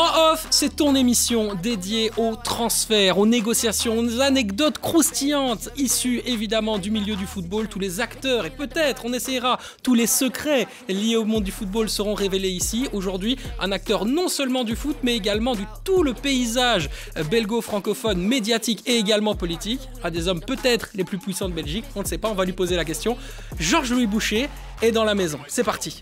En off, c'est ton émission dédiée aux transferts, aux négociations, aux anecdotes croustillantes issues évidemment du milieu du football. Tous les acteurs et peut-être on essaiera, tous les secrets liés au monde du football seront révélés ici. Aujourd'hui, un acteur non seulement du foot mais également du tout le paysage belgo-francophone, médiatique et également politique. Un des hommes peut-être les plus puissants de Belgique, on ne sait pas, on va lui poser la question. Georges-Louis Boucher est dans la maison. C'est parti.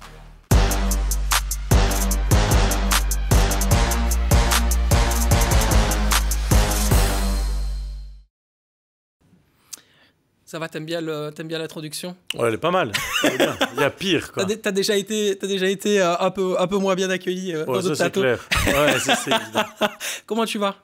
Ça va, t'aimes bien l'introduction? Ouais, elle est pas mal. Il y a pire, quoi. T'as déjà été un peu moins bien accueilli dans d'autres plateaux. Ouais, c'est clair. Ouais, c'est Comment tu vas?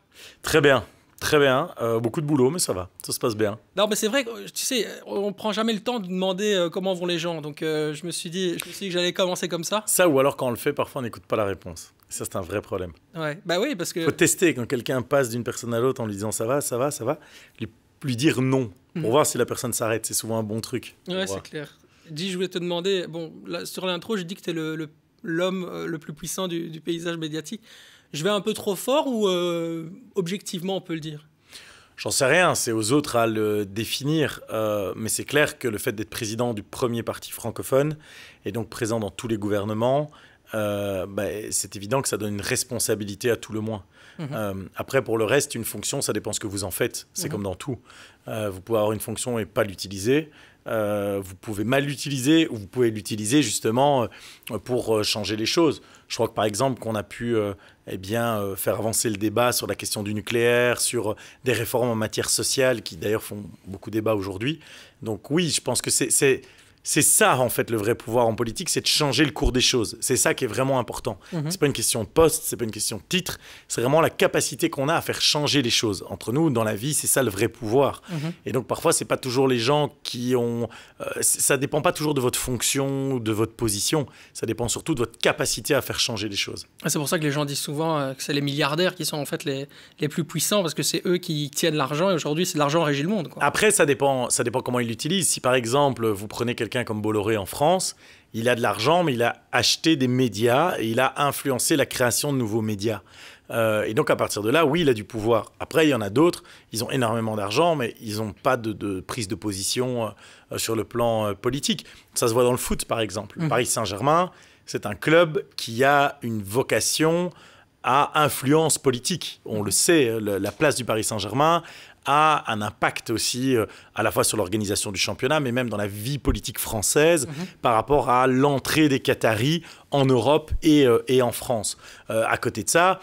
Très bien. Très bien. Beaucoup de boulot, mais ça va. Ça se passe bien. Non, mais c'est vrai que, tu sais, on prend jamais le temps de demander comment vont les gens. Donc, je me suis dit que j'allais commencer comme ça. Ça, ou alors quand on le fait, parfois on n'écoute pas la réponse. Ça, c'est un vrai problème. Ouais, bah oui, parce que... Faut tester quand quelqu'un passe d'une personne à l'autre en lui disant ça va. Lui dire non. Pour voir si la personne s'arrête, c'est souvent un bon truc. Ouais, c'est clair. Dis, je voulais te demander, bon, là, sur l'intro, j'ai dit que tu es l'homme le plus puissant du paysage médiatique. Je vais un peu trop fort ou objectivement on peut le dire? J'en sais rien, c'est aux autres à le définir. Mais c'est clair que le fait d'être président du premier parti francophone et donc présent dans tous les gouvernements, c'est évident que ça donne une responsabilité à tout le moins. Après, pour le reste, une fonction, ça dépend ce que vous en faites. C'est comme dans tout. Vous pouvez avoir une fonction et pas l'utiliser. Vous pouvez mal l'utiliser ou vous pouvez l'utiliser justement pour changer les choses. Je crois que par exemple qu'on a pu faire avancer le débat sur la question du nucléaire, sur des réformes en matière sociale qui d'ailleurs font beaucoup débat aujourd'hui. Donc oui, je pense que c'est ça, en fait, le vrai pouvoir en politique, c'est de changer le cours des choses. C'est ça qui est vraiment important. C'est pas une question de poste, c'est pas une question de titre, c'est vraiment la capacité qu'on a à faire changer les choses. Entre nous, dans la vie, c'est ça le vrai pouvoir. Et donc, parfois, c'est pas toujours les gens qui ont... ça dépend pas toujours de votre fonction ou de votre position. Ça dépend surtout de votre capacité à faire changer les choses. C'est pour ça que les gens disent souvent que c'est les milliardaires qui sont en fait les plus puissants parce que c'est eux qui tiennent l'argent et aujourd'hui, c'est l'argent régit le monde, quoi. Après, ça dépend comment ils l'utilisent. Si, par exemple, vous prenez quelqu'un comme Bolloré en France, il a de l'argent, mais il a acheté des médias et il a influencé la création de nouveaux médias. Et donc, à partir de là, oui, il a du pouvoir. Après, il y en a d'autres, ils ont énormément d'argent, mais ils n'ont pas de prise de position sur le plan politique. Ça se voit dans le foot, par exemple. Le Paris Saint-Germain, c'est un club qui a une vocation à influence politique. On le sait, la place du Paris Saint-Germain a un impact aussi à la fois sur l'organisation du championnat, mais même dans la vie politique française par rapport à l'entrée des Qataris en Europe et en France. À côté de ça,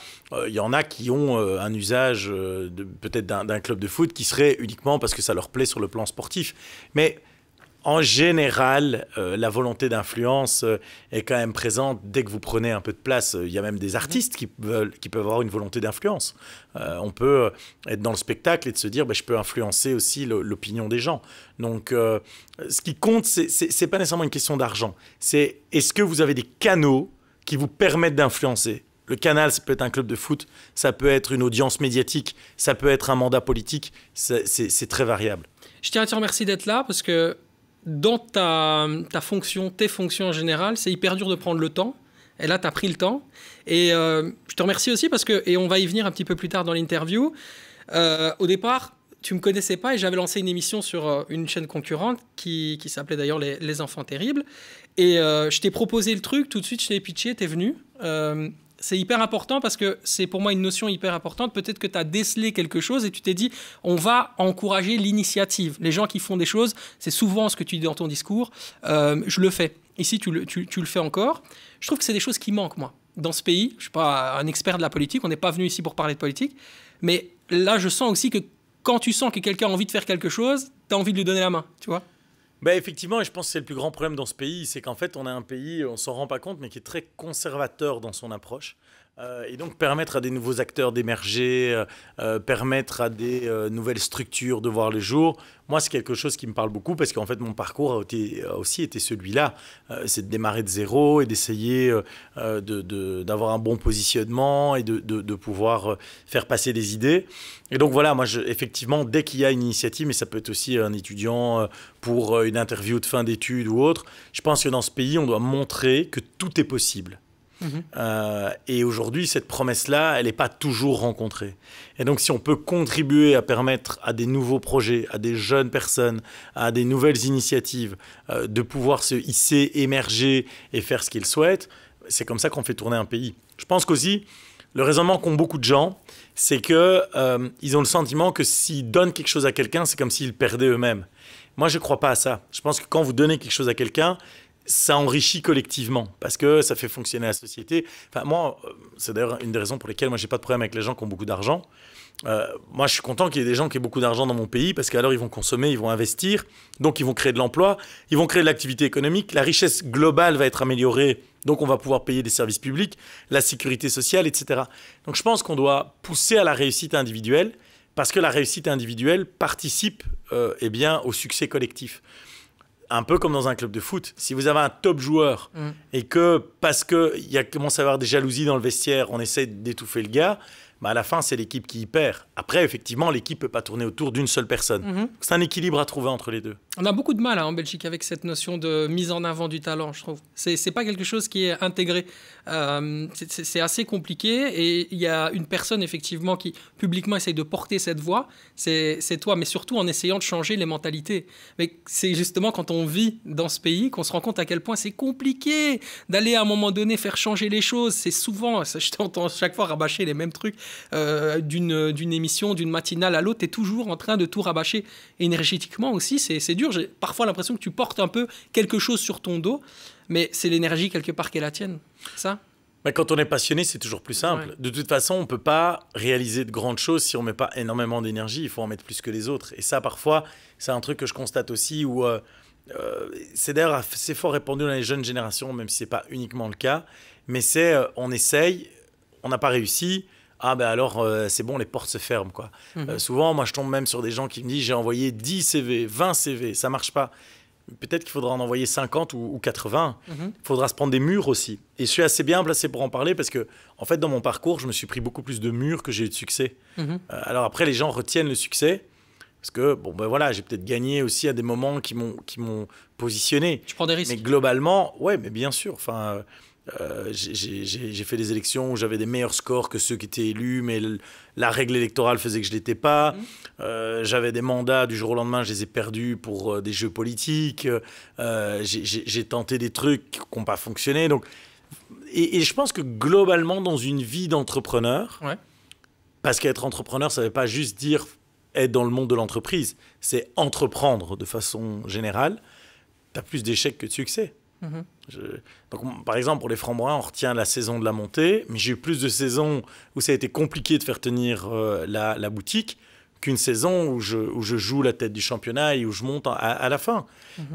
il y en a qui ont un usage peut-être d'un club de foot qui serait uniquement parce que ça leur plaît sur le plan sportif. Mais en général, la volonté d'influence est quand même présente dès que vous prenez un peu de place. Il y a même des artistes qui peuvent avoir une volonté d'influence. On peut être dans le spectacle et de se dire je peux influencer aussi l'opinion des gens. Donc, ce qui compte, c'est pas nécessairement une question d'argent. C'est est-ce que vous avez des canaux qui vous permettent d'influencer? Le canal, ça peut être un club de foot, ça peut être une audience médiatique, ça peut être un mandat politique. C'est très variable. Je tiens à te remercier d'être là parce que dans ta fonction, tes fonctions en général, c'est hyper dur de prendre le temps. Et là, tu as pris le temps. Et je te remercie aussi parce que, et on va y venir un petit peu plus tard dans l'interview, au départ, tu ne me connaissais pas et j'avais lancé une émission sur une chaîne concurrente qui s'appelait d'ailleurs Les Enfants Terribles. Et je t'ai proposé le truc, tout de suite, je t'ai pitché, tu es venu. C'est hyper important parce que c'est pour moi une notion hyper importante. Peut-être que tu as décelé quelque chose et tu t'es dit on va encourager l'initiative. Les gens qui font des choses, c'est souvent ce que tu dis dans ton discours. Je le fais. Ici, tu le fais encore. Je trouve que c'est des choses qui manquent, moi. Dans ce pays, je ne suis pas un expert de la politique. On n'est pas venu ici pour parler de politique. Mais là, je sens aussi que quand tu sens que quelqu'un a envie de faire quelque chose, tu as envie de lui donner la main, tu vois. Effectivement, et je pense que c'est le plus grand problème dans ce pays, c'est qu'en fait, on a un pays, on ne s'en rend pas compte, mais qui est très conservateur dans son approche. Et donc permettre à des nouveaux acteurs d'émerger, permettre à des nouvelles structures de voir le jour. Moi, c'est quelque chose qui me parle beaucoup parce qu'en fait, mon parcours a aussi été celui-là. C'est de démarrer de zéro et d'essayer d'avoir un bon positionnement et de pouvoir faire passer des idées. Et donc voilà, moi, effectivement, dès qu'il y a une initiative, mais ça peut être aussi un étudiant pour une interview de fin d'études ou autre, je pense que dans ce pays, on doit montrer que tout est possible. Et aujourd'hui, cette promesse-là, elle n'est pas toujours rencontrée. Et donc, si on peut contribuer à permettre à des nouveaux projets, à des jeunes personnes, à des nouvelles initiatives, de pouvoir se hisser, émerger et faire ce qu'ils souhaitent, c'est comme ça qu'on fait tourner un pays. Je pense qu'aussi, le raisonnement qu'ont beaucoup de gens, c'est qu'ils ont le sentiment que s'ils donnent quelque chose à quelqu'un, c'est comme s'ils perdaient eux-mêmes. Moi, je ne crois pas à ça. Je pense que quand vous donnez quelque chose à quelqu'un, ça enrichit collectivement parce que ça fait fonctionner la société. Enfin, moi, c'est d'ailleurs une des raisons pour lesquelles moi, je n'ai pas de problème avec les gens qui ont beaucoup d'argent. Moi, je suis content qu'il y ait des gens qui aient beaucoup d'argent dans mon pays parce qu'alors, ils vont consommer, ils vont investir. Donc, ils vont créer de l'emploi, ils vont créer de l'activité économique. La richesse globale va être améliorée. Donc, on va pouvoir payer des services publics, la sécurité sociale, etc. Donc, je pense qu'on doit pousser à la réussite individuelle parce que la réussite individuelle participe eh bien, au succès collectif. Un peu comme dans un club de foot. Si vous avez un top joueur et que, parce qu'il commence à y avoir des jalousies dans le vestiaire, on essaie d'étouffer le gars, bah à la fin, c'est l'équipe qui y perd. Après, effectivement, l'équipe ne peut pas tourner autour d'une seule personne. C'est un équilibre à trouver entre les deux. On a beaucoup de mal en Belgique avec cette notion de mise en avant du talent, je trouve. C'est pas quelque chose qui est intégré. C'est assez compliqué et il y a une personne, effectivement, qui publiquement essaye de porter cette voix. C'est toi, mais surtout en essayant de changer les mentalités. Mais c'est justement quand on vit dans ce pays qu'on se rend compte à quel point c'est compliqué d'aller à un moment donné faire changer les choses. C'est souvent, je t'entends chaque fois rabâcher les mêmes trucs d'une émission, d'une matinale à l'autre. Tu es toujours en train de tout rabâcher. Et énergétiquement aussi, c'est dur. J'ai parfois l'impression que tu portes un peu quelque chose sur ton dos, mais c'est l'énergie quelque part qui est la tienne. Ça ? Mais quand on est passionné, c'est toujours plus simple. Ouais. De toute façon, on ne peut pas réaliser de grandes choses si on ne met pas énormément d'énergie. Il faut en mettre plus que les autres. Et ça, parfois, c'est un truc que je constate aussi où c'est d'ailleurs assez fort répandu dans les jeunes générations, même si ce n'est pas uniquement le cas. Mais c'est on essaye, on n'a pas réussi. Ah ben alors, c'est bon, les portes se ferment, quoi. Souvent, moi, je tombe même sur des gens qui me disent « j'ai envoyé 10 CV, 20 CV, ça ne marche pas ». Peut-être qu'il faudra en envoyer 50 ou 80. Il faudra se prendre des murs aussi. Et je suis assez bien placé pour en parler parce que, en fait, dans mon parcours, je me suis pris beaucoup plus de murs que j'ai eu de succès. Alors après, les gens retiennent le succès parce que, bon, ben voilà, j'ai peut-être gagné aussi à des moments qui m'ont positionné. Tu prends des risques. Mais globalement, ouais, mais bien sûr, enfin... j'ai fait des élections où j'avais des meilleurs scores que ceux qui étaient élus, mais la règle électorale faisait que je ne l'étais pas. J'avais des mandats, du jour au lendemain, je les ai perdus pour des jeux politiques. J'ai tenté des trucs qui n'ont pas fonctionné. Donc, et je pense que globalement, dans une vie d'entrepreneur, parce qu'être entrepreneur, ça ne veut pas juste dire être dans le monde de l'entreprise, c'est entreprendre de façon générale. Tu as plus d'échecs que de succès. Donc, par exemple, pour les Francs-Brun, on retient la saison de la montée, mais j'ai eu plus de saisons où ça a été compliqué de faire tenir la boutique qu'une saison où je joue la tête du championnat et où je monte à la fin.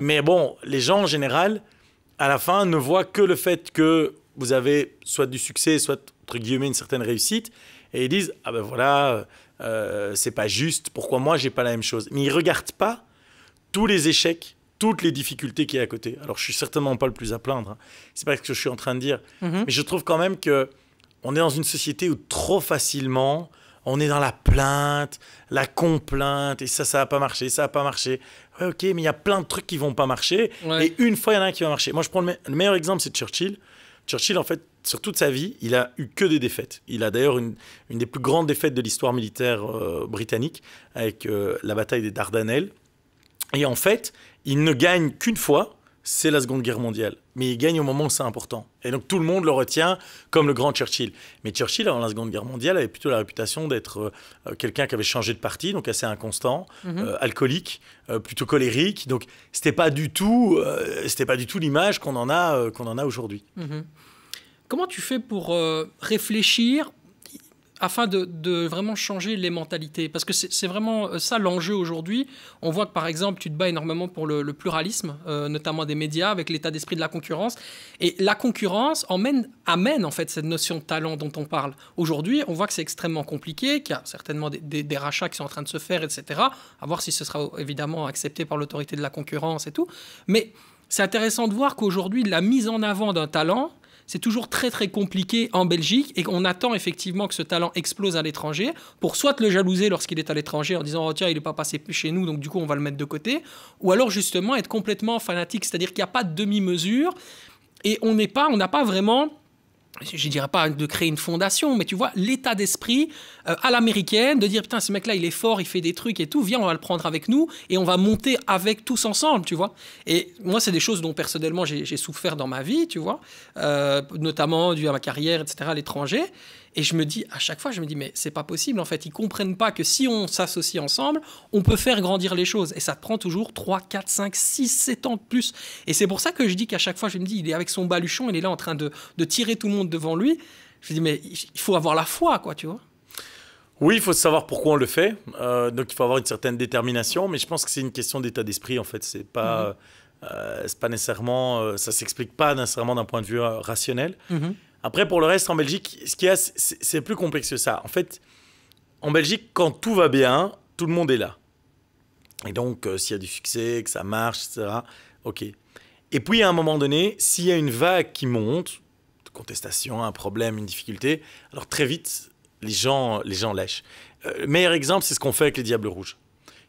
Mais bon, les gens en général, à la fin, ne voient que le fait que vous avez soit du succès, soit, entre guillemets, une certaine réussite, et ils disent « ah ben voilà, c'est pas juste, pourquoi moi j'ai pas la même chose ?» Mais ils regardent pas tous les échecs, toutes les difficultés qu'il y a à côté. Alors, je suis certainement pas le plus à plaindre. Hein. C'est pas ce que je suis en train de dire. Mais je trouve quand même que on est dans une société où trop facilement, on est dans la plainte, la complainte, et ça va pas marcher, ça va pas marcher. Ouais, ok, mais il y a plein de trucs qui vont pas marcher. Et une fois, il y en a un qui va marcher. Moi, je prends le meilleur exemple, c'est Churchill. Churchill, en fait, sur toute sa vie, il a eu que des défaites. Il a d'ailleurs une des plus grandes défaites de l'histoire militaire britannique, avec la bataille des Dardanelles. Et en fait, il ne gagne qu'une fois, c'est la Seconde Guerre mondiale. Mais il gagne au moment où c'est important. Et donc tout le monde le retient comme le grand Churchill. Mais Churchill, avant la Seconde Guerre mondiale, avait plutôt la réputation d'être quelqu'un qui avait changé de parti, donc assez inconstant, alcoolique, plutôt colérique. Donc c'était pas du tout l'image qu'on en a aujourd'hui. Comment tu fais pour réfléchir afin de vraiment changer les mentalités? Parce que c'est vraiment ça l'enjeu aujourd'hui. On voit que, par exemple, tu te bats énormément pour le pluralisme, notamment des médias, avec l'état d'esprit de la concurrence. Et la concurrence amène en fait cette notion de talent dont on parle. Aujourd'hui, on voit que c'est extrêmement compliqué, qu'il y a certainement des rachats qui sont en train de se faire, etc. À voir si ce sera évidemment accepté par l'autorité de la concurrence et tout. Mais c'est intéressant de voir qu'aujourd'hui, la mise en avant d'un talent, c'est toujours très très compliqué en Belgique et on attend effectivement que ce talent explose à l'étranger pour soit le jalouser lorsqu'il est à l'étranger en disant « oh tiens, il n'est pas passé chez nous, donc du coup on va le mettre de côté », ou alors justement être complètement fanatique, c'est-à-dire qu'il n'y a pas de demi-mesure et on n'a pas vraiment je dirais pas de créer une fondation, mais tu vois, l'état d'esprit à l'américaine, de dire, putain, ce mec-là, il est fort, il fait des trucs et tout, viens, on va le prendre avec nous et on va monter avec tous ensemble, tu vois. Et moi, c'est des choses dont personnellement, j'ai souffert dans ma vie, tu vois, notamment dû à ma carrière, etc., à l'étranger. Et je me dis, à chaque fois, je me dis, mais c'est pas possible, en fait. Ils comprennent pas que si on s'associe ensemble, on peut faire grandir les choses. Et ça te prend toujours 3, 4, 5, 6, 7 ans de plus. Et c'est pour ça que je dis qu'à chaque fois, je me dis, il est avec son baluchon, il est là en train de tirer tout le monde devant lui. Je me dis, mais il faut avoir la foi, quoi, tu vois. Oui, il faut savoir pourquoi on le fait. Donc, il faut avoir une certaine détermination. Mais je pense que c'est une question d'état d'esprit, en fait. C'est pas nécessairement... ça s'explique pas nécessairement d'un point de vue rationnel. Après, pour le reste, en Belgique, ce qu'il y a, c'est plus complexe que ça. En fait, en Belgique, quand tout va bien, tout le monde est là. Et donc, s'il y a du succès, que ça marche, etc., OK. Et puis, à un moment donné, s'il y a une vague qui monte, de contestation, un problème, une difficulté, alors très vite, les gens lèchent. Le meilleur exemple, c'est ce qu'on fait avec les Diables Rouges.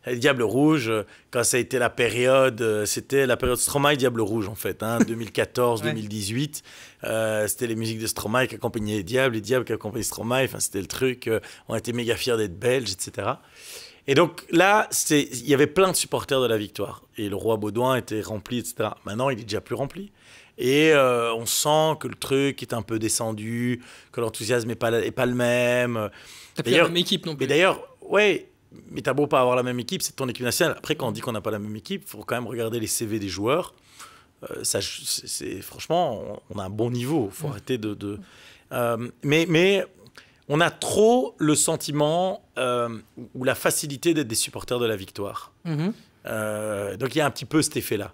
Les Diables Rouges, quand ça a été la période, c'était la période Stromae Diables Rouges en fait, 2014, 2018. C'était les musiques de Stromae qui accompagnaient les Diables qui accompagnaient Stromae. Enfin, c'était le truc. On était méga fiers d'être belges, etc. Et donc là, il y avait plein de supporters de la victoire. Et le roi Baudouin était rempli, etc. Maintenant, il est déjà plus rempli. Et on sent que le truc est un peu descendu, que l'enthousiasme n'est pas le même. T'as plus la même équipe non plus. Mais d'ailleurs, ouais. Mais t'as beau pas avoir la même équipe, c'est ton équipe nationale. Après, quand on dit qu'on n'a pas la même équipe, il faut quand même regarder les CV des joueurs. Franchement, on a un bon niveau. Il faut arrêter mais on a trop le sentiment ou la facilité d'être des supporters de la victoire. Donc, il y a un petit peu cet effet-là.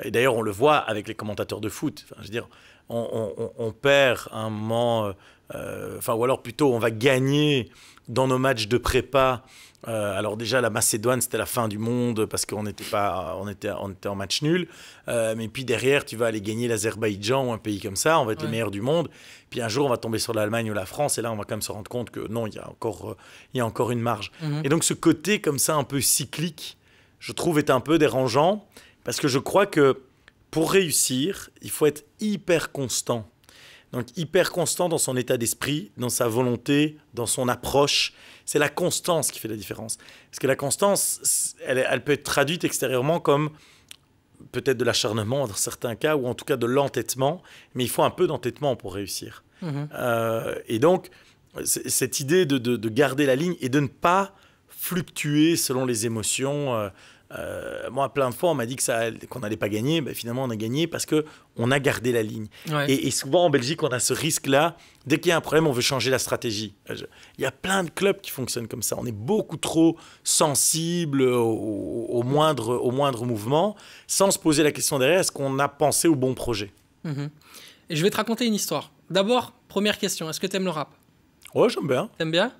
Et d'ailleurs, on le voit avec les commentateurs de foot. Enfin, je veux dire, on perd un moment... ou alors plutôt, on va gagner dans nos matchs de prépa. Alors déjà, la Macédoine, c'était la fin du monde parce qu'on était en match nul. Mais puis derrière, tu vas aller gagner l'Azerbaïdjan ou un pays comme ça. On va être les meilleurs du monde. Puis un jour, on va tomber sur l'Allemagne ou la France. Et là, on va quand même se rendre compte que non, il y a encore une marge. Et donc, ce côté comme ça, un peu cyclique, je trouve est un peu dérangeant. Parce que je crois que pour réussir, il faut être hyper constant. Donc, hyper constant dans son état d'esprit, dans sa volonté, dans son approche. C'est la constance qui fait la différence. Parce que la constance, elle peut être traduite extérieurement comme peut-être de l'acharnement dans certains cas, ou en tout cas de l'entêtement. Mais il faut un peu d'entêtement pour réussir. Et donc, cette idée de garder la ligne et de ne pas fluctuer selon les émotions... moi, plein de fois, on m'a dit qu'on n'allait pas gagner. Ben, finalement, on a gagné parce qu'on a gardé la ligne. Et souvent, en Belgique, on a ce risque-là. Dès qu'il y a un problème, on veut changer la stratégie. Il y a plein de clubs qui fonctionnent comme ça. On est beaucoup trop sensible au moindre mouvement, sans se poser la question derrière, est-ce qu'on a pensé au bon projet? Et je vais te raconter une histoire. D'abord, première question, est-ce que tu aimes le rap? Ouais, j'aime bien. T'aimes bien?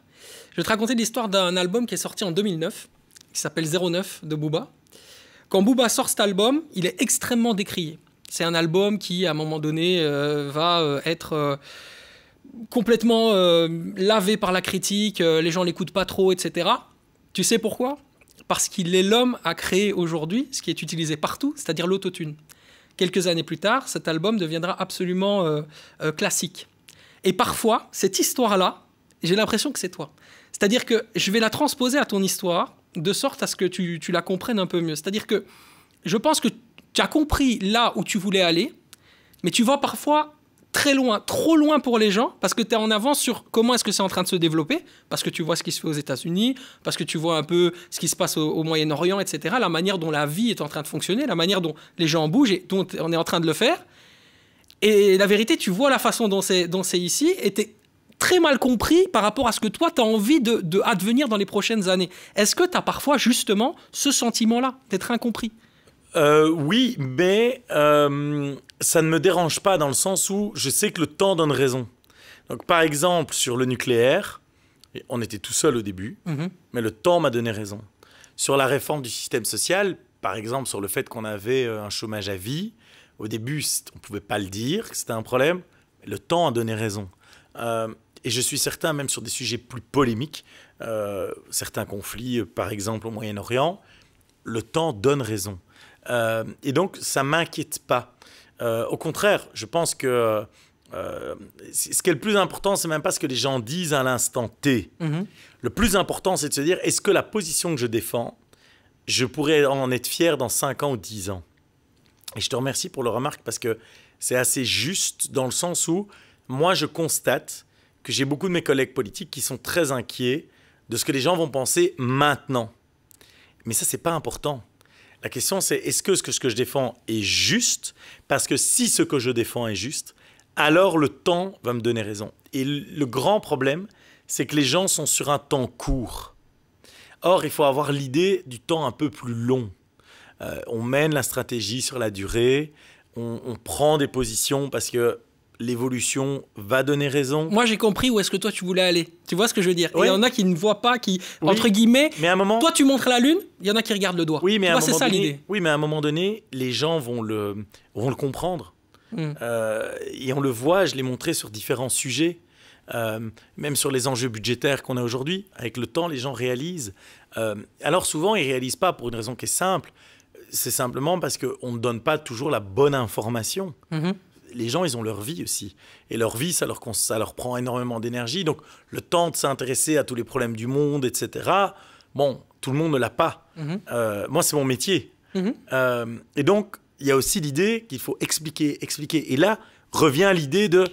Je vais te raconter l'histoire d'un album qui est sorti en 2009. Qui s'appelle 09 de Booba. Quand Booba sort cet album, il est extrêmement décrié. C'est un album qui, à un moment donné, va être complètement lavé par la critique, les gens l'écoutent pas trop, etc. Tu sais pourquoi? Parce qu'il est l'homme à créer aujourd'hui ce qui est utilisé partout, c'est-à-dire l'autotune. Quelques années plus tard, cet album deviendra absolument classique. Et parfois, cette histoire-là, j'ai l'impression que c'est toi. C'est-à-dire que je vais la transposer à ton histoire, de sorte à ce que tu la comprennes un peu mieux. C'est-à-dire que je pense que tu as compris là où tu voulais aller, mais tu vas parfois très loin, trop loin pour les gens, parce que tu es en avance sur comment est-ce que c'est en train de se développer, parce que tu vois ce qui se fait aux États-Unis, parce que tu vois un peu ce qui se passe au Moyen-Orient, etc., la manière dont la vie est en train de fonctionner, la manière dont les gens bougent et dont on est en train de le faire. Et la vérité, tu vois la façon dont c'est ici, et t'es très mal compris par rapport à ce que toi, tu as envie de advenir dans les prochaines années. Est-ce que tu as parfois, justement, ce sentiment-là d'être incompris? Oui, mais ça ne me dérange pas dans le sens où je sais que le temps donne raison. Donc, par exemple, sur le nucléaire, on était tout seul au début, mais le temps m'a donné raison. Sur la réforme du système social, par exemple, sur le fait qu'on avait un chômage à vie, au début, on ne pouvait pas le dire, que c'était un problème, mais le temps a donné raison. Et je suis certain, même sur des sujets plus polémiques, certains conflits, par exemple au Moyen-Orient, le temps donne raison. Et donc, ça ne m'inquiète pas. Au contraire, je pense que Ce qui est le plus important, c'est même pas ce que les gens disent à l'instant T. Le plus important, c'est de se dire, est-ce que la position que je défends, je pourrais en être fier dans 5 ans ou 10 ans? Et je te remercie pour le remarque parce que c'est assez juste dans le sens où moi, je constate que j'ai beaucoup de mes collègues politiques qui sont très inquiets de ce que les gens vont penser maintenant. Mais ça, c'est pas important. La question, c'est est-ce que ce que je défends est juste? Parce que si ce que je défends est juste, alors le temps va me donner raison. Et le grand problème, c'est que les gens sont sur un temps court. Or, il faut avoir l'idée du temps un peu plus long. On mène la stratégie sur la durée, on prend des positions parce que l'évolution va donner raison. Moi, j'ai compris où est-ce que toi, tu voulais aller. Tu vois ce que je veux dire? Ouais. Il y en a qui ne voient pas, qui, Oui. entre guillemets, Mais à un moment... toi, tu montres la lune, il y en a qui regardent le doigt. Oui, mais tu à un vois, c'est moment ça donné, l'idée. oui, mais à un moment donné, les gens vont le comprendre. Et on le voit, je l'ai montré sur différents sujets, même sur les enjeux budgétaires qu'on a aujourd'hui. Avec le temps, les gens réalisent. Alors souvent, ils ne réalisent pas pour une raison qui est simple. C'est simplement parce qu'on ne donne pas toujours la bonne information. Les gens, ils ont leur vie aussi. Et leur vie, ça leur prend énormément d'énergie. Donc, le temps de s'intéresser à tous les problèmes du monde, etc., bon, tout le monde ne l'a pas. Moi, c'est mon métier. Et donc, il y a aussi l'idée qu'il faut expliquer. Et là, revient l'idée de...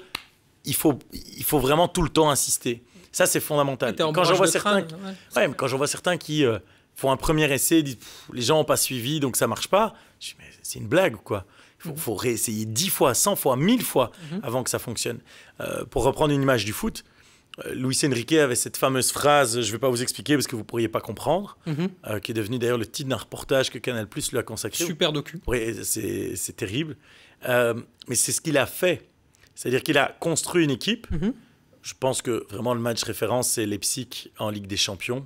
Il faut vraiment tout le temps insister. Ça, c'est fondamental. Quand j'en vois certains qui font un premier essai, disent « les gens n'ont pas suivi, donc ça ne marche pas », je dis « mais c'est une blague ou quoi ?» Il faut réessayer 10 fois, 100 fois, 1000 fois avant que ça fonctionne. Pour reprendre une image du foot, Luis Enrique avait cette fameuse phrase, je ne vais pas vous expliquer parce que vous ne pourriez pas comprendre, qui est devenue d'ailleurs le titre d'un reportage que Canal+ lui a consacré. Super docu. Oui, c'est terrible. Mais c'est ce qu'il a fait. C'est-à-dire qu'il a construit une équipe. Je pense que vraiment le match référence, c'est Leipzig en Ligue des Champions,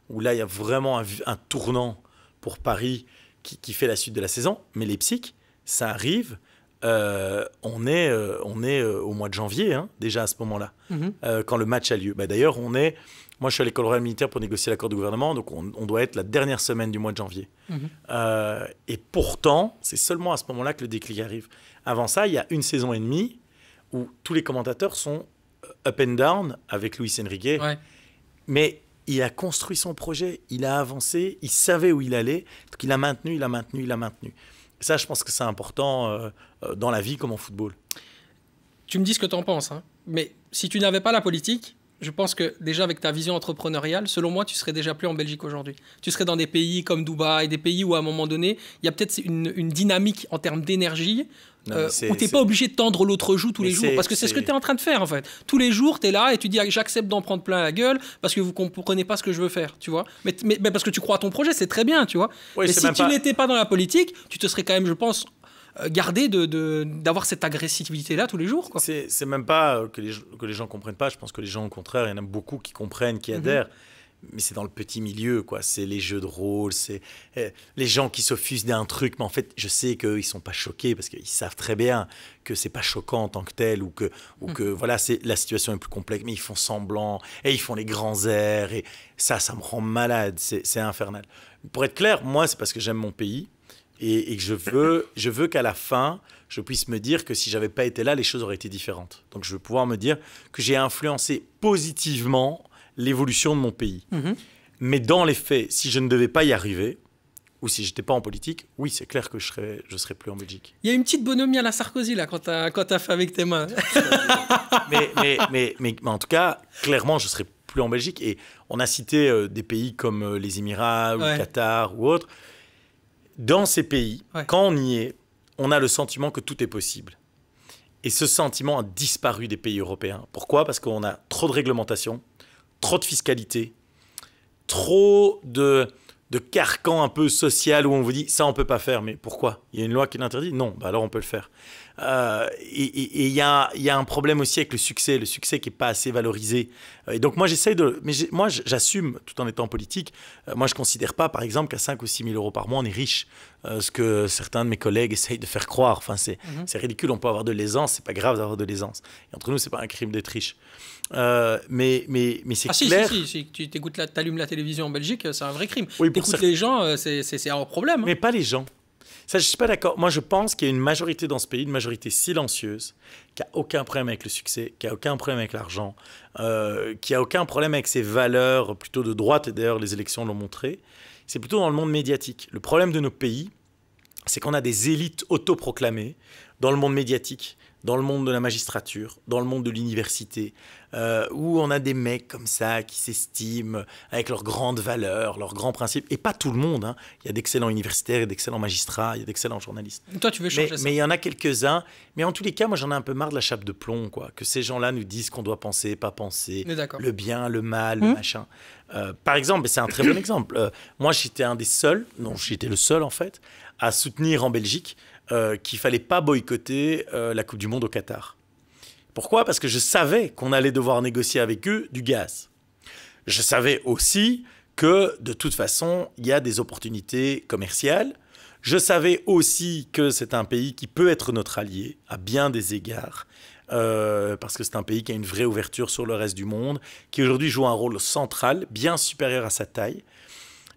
où là, il y a vraiment un tournant pour Paris qui fait la suite de la saison. Mais Leipzig, ça arrive, on est au mois de janvier, hein, déjà à ce moment-là, quand le match a lieu. D'ailleurs, moi je suis à l'école royale militaire pour négocier l'accord de gouvernement, donc on doit être la dernière semaine du mois de janvier. Et pourtant, c'est seulement à ce moment-là que le déclic arrive. Avant ça, il y a une saison et demie où tous les commentateurs sont up and down avec Luis Enrique. Ouais. Mais il a construit son projet, il a avancé, il savait où il allait, donc il a maintenu. Ça, je pense que c'est important dans la vie comme en football. Tu me dis ce que tu en penses, hein. Mais si tu n'avais pas la politique, je pense que déjà avec ta vision entrepreneuriale, selon moi, tu serais déjà plus en Belgique aujourd'hui. Tu serais dans des pays comme Dubaï, des pays où à un moment donné, il y a peut-être une dynamique en termes d'énergie où tu n'es pas obligé de tendre l'autre joue tous les jours. Parce que c'est ce que tu es en train de faire en fait. Tous les jours, tu es là et tu dis j'accepte d'en prendre plein la gueule parce que vous ne comprenez pas ce que je veux faire, tu vois. Mais parce que tu crois à ton projet, c'est très bien, tu vois. Oui, mais si tu n'étais pas dans la politique, tu te serais quand même, je pense, garder d'avoir cette agressivité-là tous les jours, quoi. C'est même pas que les gens comprennent pas. Je pense que les gens, au contraire, il y en a beaucoup qui comprennent, qui adhèrent. Mais c'est dans le petit milieu, quoi. C'est les jeux de rôle, c'est les gens qui s'offusent d'un truc. Mais en fait, je sais qu'eux, ils sont pas choqués parce qu'ils savent très bien que c'est pas choquant en tant que tel ou que voilà, la situation est plus complexe. Mais ils font semblant et ils font les grands airs et ça me rend malade. C'est infernal. Pour être clair, moi, c'est parce que j'aime mon pays. Et que je veux qu'à la fin, je puisse me dire que si j'avais pas été là, les choses auraient été différentes. Donc, je veux pouvoir me dire que j'ai influencé positivement l'évolution de mon pays. Mais dans les faits, si je ne devais pas y arriver, ou si j'étais pas en politique, oui, c'est clair que je serais plus en Belgique. Il y a une petite bonhomie à la Sarkozy, là, quand t'as fait avec tes mains. mais en tout cas, clairement, je serais plus en Belgique. Et on a cité des pays comme les Émirats, ou le Qatar, ou autres. Dans ces pays, quand on y est, on a le sentiment que tout est possible. Et ce sentiment a disparu des pays européens. Pourquoi ? Parce qu'on a trop de réglementation, trop de fiscalité, trop de carcan un peu social où on vous dit « ça, on ne peut pas faire ». Mais pourquoi ? Il y a une loi qui l'interdit ? Non, alors on peut le faire. Et il y a un problème aussi avec le succès qui n'est pas assez valorisé. Et donc moi, j'assume, tout en étant politique, moi je ne considère pas, par exemple, qu'à 5 ou 6 000 euros par mois, on est riche. Ce que certains de mes collègues essayent de faire croire. Enfin, c'est ridicule, on peut avoir de l'aisance, c'est pas grave d'avoir de l'aisance. Et entre nous, c'est pas un crime d'être riche. Mais c'est clair. Si tu t'allumes la télévision en Belgique, c'est un vrai crime. Oui, t'écoutes les gens, c'est un problème. Mais pas les gens. Ça, je ne suis pas d'accord. Moi, je pense qu'il y a une majorité dans ce pays, une majorité silencieuse, qui n'a aucun problème avec le succès, qui n'a aucun problème avec l'argent, qui n'a aucun problème avec ses valeurs plutôt de droite, et d'ailleurs les élections l'ont montré. C'est plutôt dans le monde médiatique. Le problème de nos pays, c'est qu'on a des élites autoproclamées dans le monde médiatique, dans le monde de la magistrature, dans le monde de l'université, où on a des mecs comme ça qui s'estiment avec leurs grandes valeurs, leurs grands principes. Et pas tout le monde. Hein. Il y a d'excellents universitaires, il y a d'excellents magistrats, il y a d'excellents journalistes. Toi, tu veux changer ça. Mais il y en a quelques-uns. Mais en tous les cas, moi, j'en ai un peu marre de la chape de plomb, quoi. Que ces gens-là nous disent qu'on doit penser, pas penser, le bien, le mal, le machin. Par exemple, c'est un très bon exemple. Moi, j'étais un des seuls, non, j'étais le seul en fait, à soutenir en Belgique qu'il ne fallait pas boycotter la Coupe du Monde au Qatar. Pourquoi ? Parce que je savais qu'on allait devoir négocier avec eux du gaz. Je savais aussi que, de toute façon, il y a des opportunités commerciales. Je savais aussi que c'est un pays qui peut être notre allié à bien des égards, parce que c'est un pays qui a une vraie ouverture sur le reste du monde, qui aujourd'hui joue un rôle central, bien supérieur à sa taille.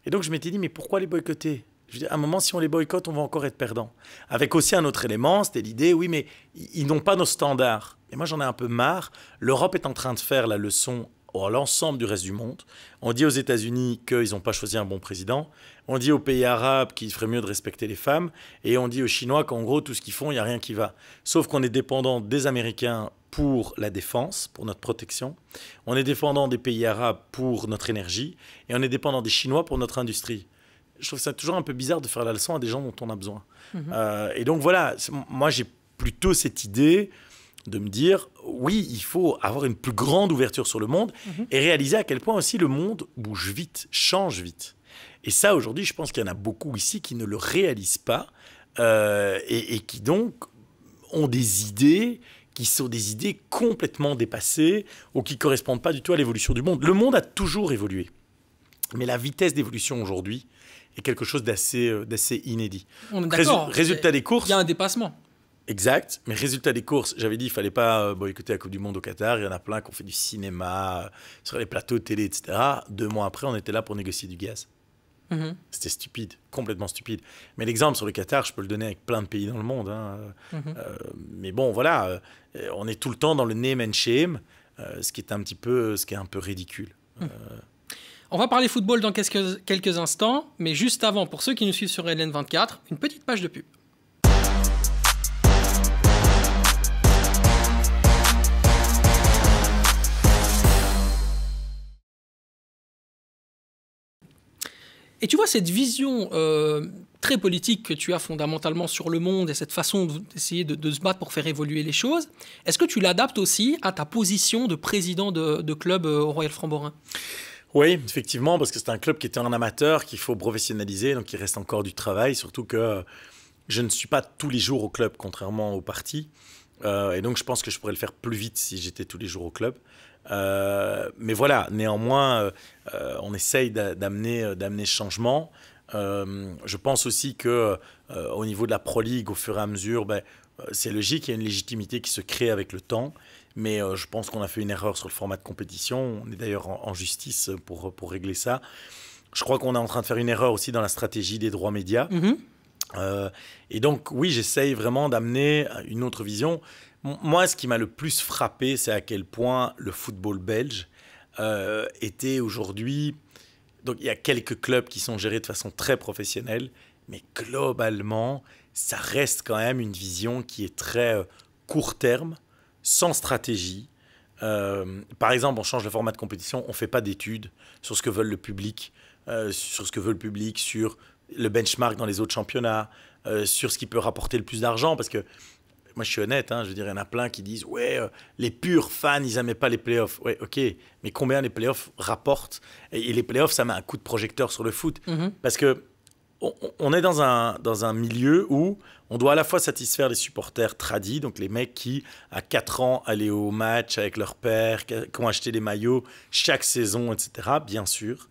Et donc je m'étais dit, mais pourquoi les boycotter ? Je veux dire, à un moment, si on les boycotte, on va encore être perdant. Avec aussi un autre élément, c'était l'idée, oui, mais ils n'ont pas nos standards. Et moi, j'en ai un peu marre. L'Europe est en train de faire la leçon à l'ensemble du reste du monde. On dit aux États-Unis qu'ils n'ont pas choisi un bon président. On dit aux pays arabes qu'il ferait mieux de respecter les femmes. Et on dit aux Chinois qu'en gros, tout ce qu'ils font, il n'y a rien qui va. Sauf qu'on est dépendant des Américains pour la défense, pour notre protection. On est dépendant des pays arabes pour notre énergie. Et on est dépendant des Chinois pour notre industrie. Je trouve ça toujours un peu bizarre de faire la leçon à des gens dont on a besoin. Et donc voilà, moi j'ai plutôt cette idée de me dire, oui, il faut avoir une plus grande ouverture sur le monde et réaliser à quel point aussi le monde bouge vite, change vite. Et ça, aujourd'hui, je pense qu'il y en a beaucoup ici qui ne le réalisent pas et qui donc ont des idées qui sont des idées complètement dépassées ou qui ne correspondent pas du tout à l'évolution du monde. Le monde a toujours évolué. Mais la vitesse d'évolution aujourd'hui est quelque chose d'assez inédit. On est d'accord. Résultat des courses. Il y a un dépassement. Exact. Mais résultat des courses, j'avais dit qu'il ne fallait pas boycotter la Coupe du Monde au Qatar. Il y en a plein qui ont fait du cinéma, sur les plateaux de télé, etc. 2 mois après, on était là pour négocier du gaz. C'était stupide, complètement stupide. Mais l'exemple sur le Qatar, je peux le donner avec plein de pays dans le monde. Hein. Mais bon, voilà, on est tout le temps dans le name and shame, ce qui est un peu ridicule. On va parler football dans quelques instants, mais juste avant, pour ceux qui nous suivent sur LN24, une petite page de pub. Et tu vois, cette vision très politique que tu as fondamentalement sur le monde et cette façon d'essayer de se battre pour faire évoluer les choses, est-ce que tu l'adaptes aussi à ta position de président de club au Royal Framborin ? Oui, effectivement, parce que c'est un club qui était en amateur, qu'il faut professionnaliser, donc il reste encore du travail, surtout que je ne suis pas tous les jours au club, contrairement au parti. Et donc je pense que je pourrais le faire plus vite si j'étais tous les jours au club. Mais voilà, néanmoins, on essaye d'amener ce changement. Je pense aussi qu'au niveau de la Pro League, au fur et à mesure, c'est logique, il y a une légitimité qui se crée avec le temps. Mais je pense qu'on a fait une erreur sur le format de compétition. On est d'ailleurs en justice pour régler ça. Je crois qu'on est en train de faire une erreur aussi dans la stratégie des droits médias. Et donc, oui, j'essaye vraiment d'amener une autre vision. Moi, ce qui m'a le plus frappé, c'est à quel point le football belge était aujourd'hui... Donc, il y a quelques clubs qui sont gérés de façon très professionnelle, mais globalement, ça reste quand même une vision qui est très court terme, sans stratégie. Par exemple, on change le format de compétition, on ne fait pas d'études sur ce que veut le public, sur le benchmark dans les autres championnats, sur ce qui peut rapporter le plus d'argent. Parce que, moi je suis honnête, je veux dire, il y en a plein qui disent « Ouais, les purs fans, ils n'aimaient pas les playoffs. » Ouais, ok, mais combien les playoffs rapportent ? Et les playoffs, ça met un coup de projecteur sur le foot. Parce que on est dans un milieu où on doit à la fois satisfaire les supporters tradis, donc les mecs qui, à 4 ans, allaient au match avec leur père, qui ont acheté des maillots chaque saison, etc., bien sûr.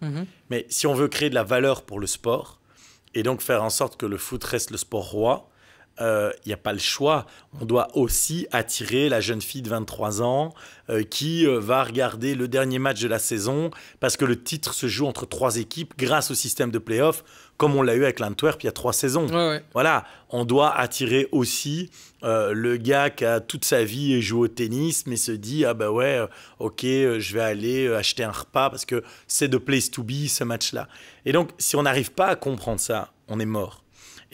Mais si on veut créer de la valeur pour le sport, et donc faire en sorte que le foot reste le sport roi, il n'y a pas le choix. On doit aussi attirer la jeune fille de 23 ans qui va regarder le dernier match de la saison parce que le titre se joue entre 3 équipes grâce au système de play-off, comme on l'a eu avec l'Antwerp il y a 3 saisons. Ouais. Voilà, on doit attirer aussi le gars qui a toute sa vie joué au tennis, mais se dit ah bah ouais, ok, je vais aller acheter un repas parce que c'est the place to be ce match-là. Et donc, si on n'arrive pas à comprendre ça, on est mort.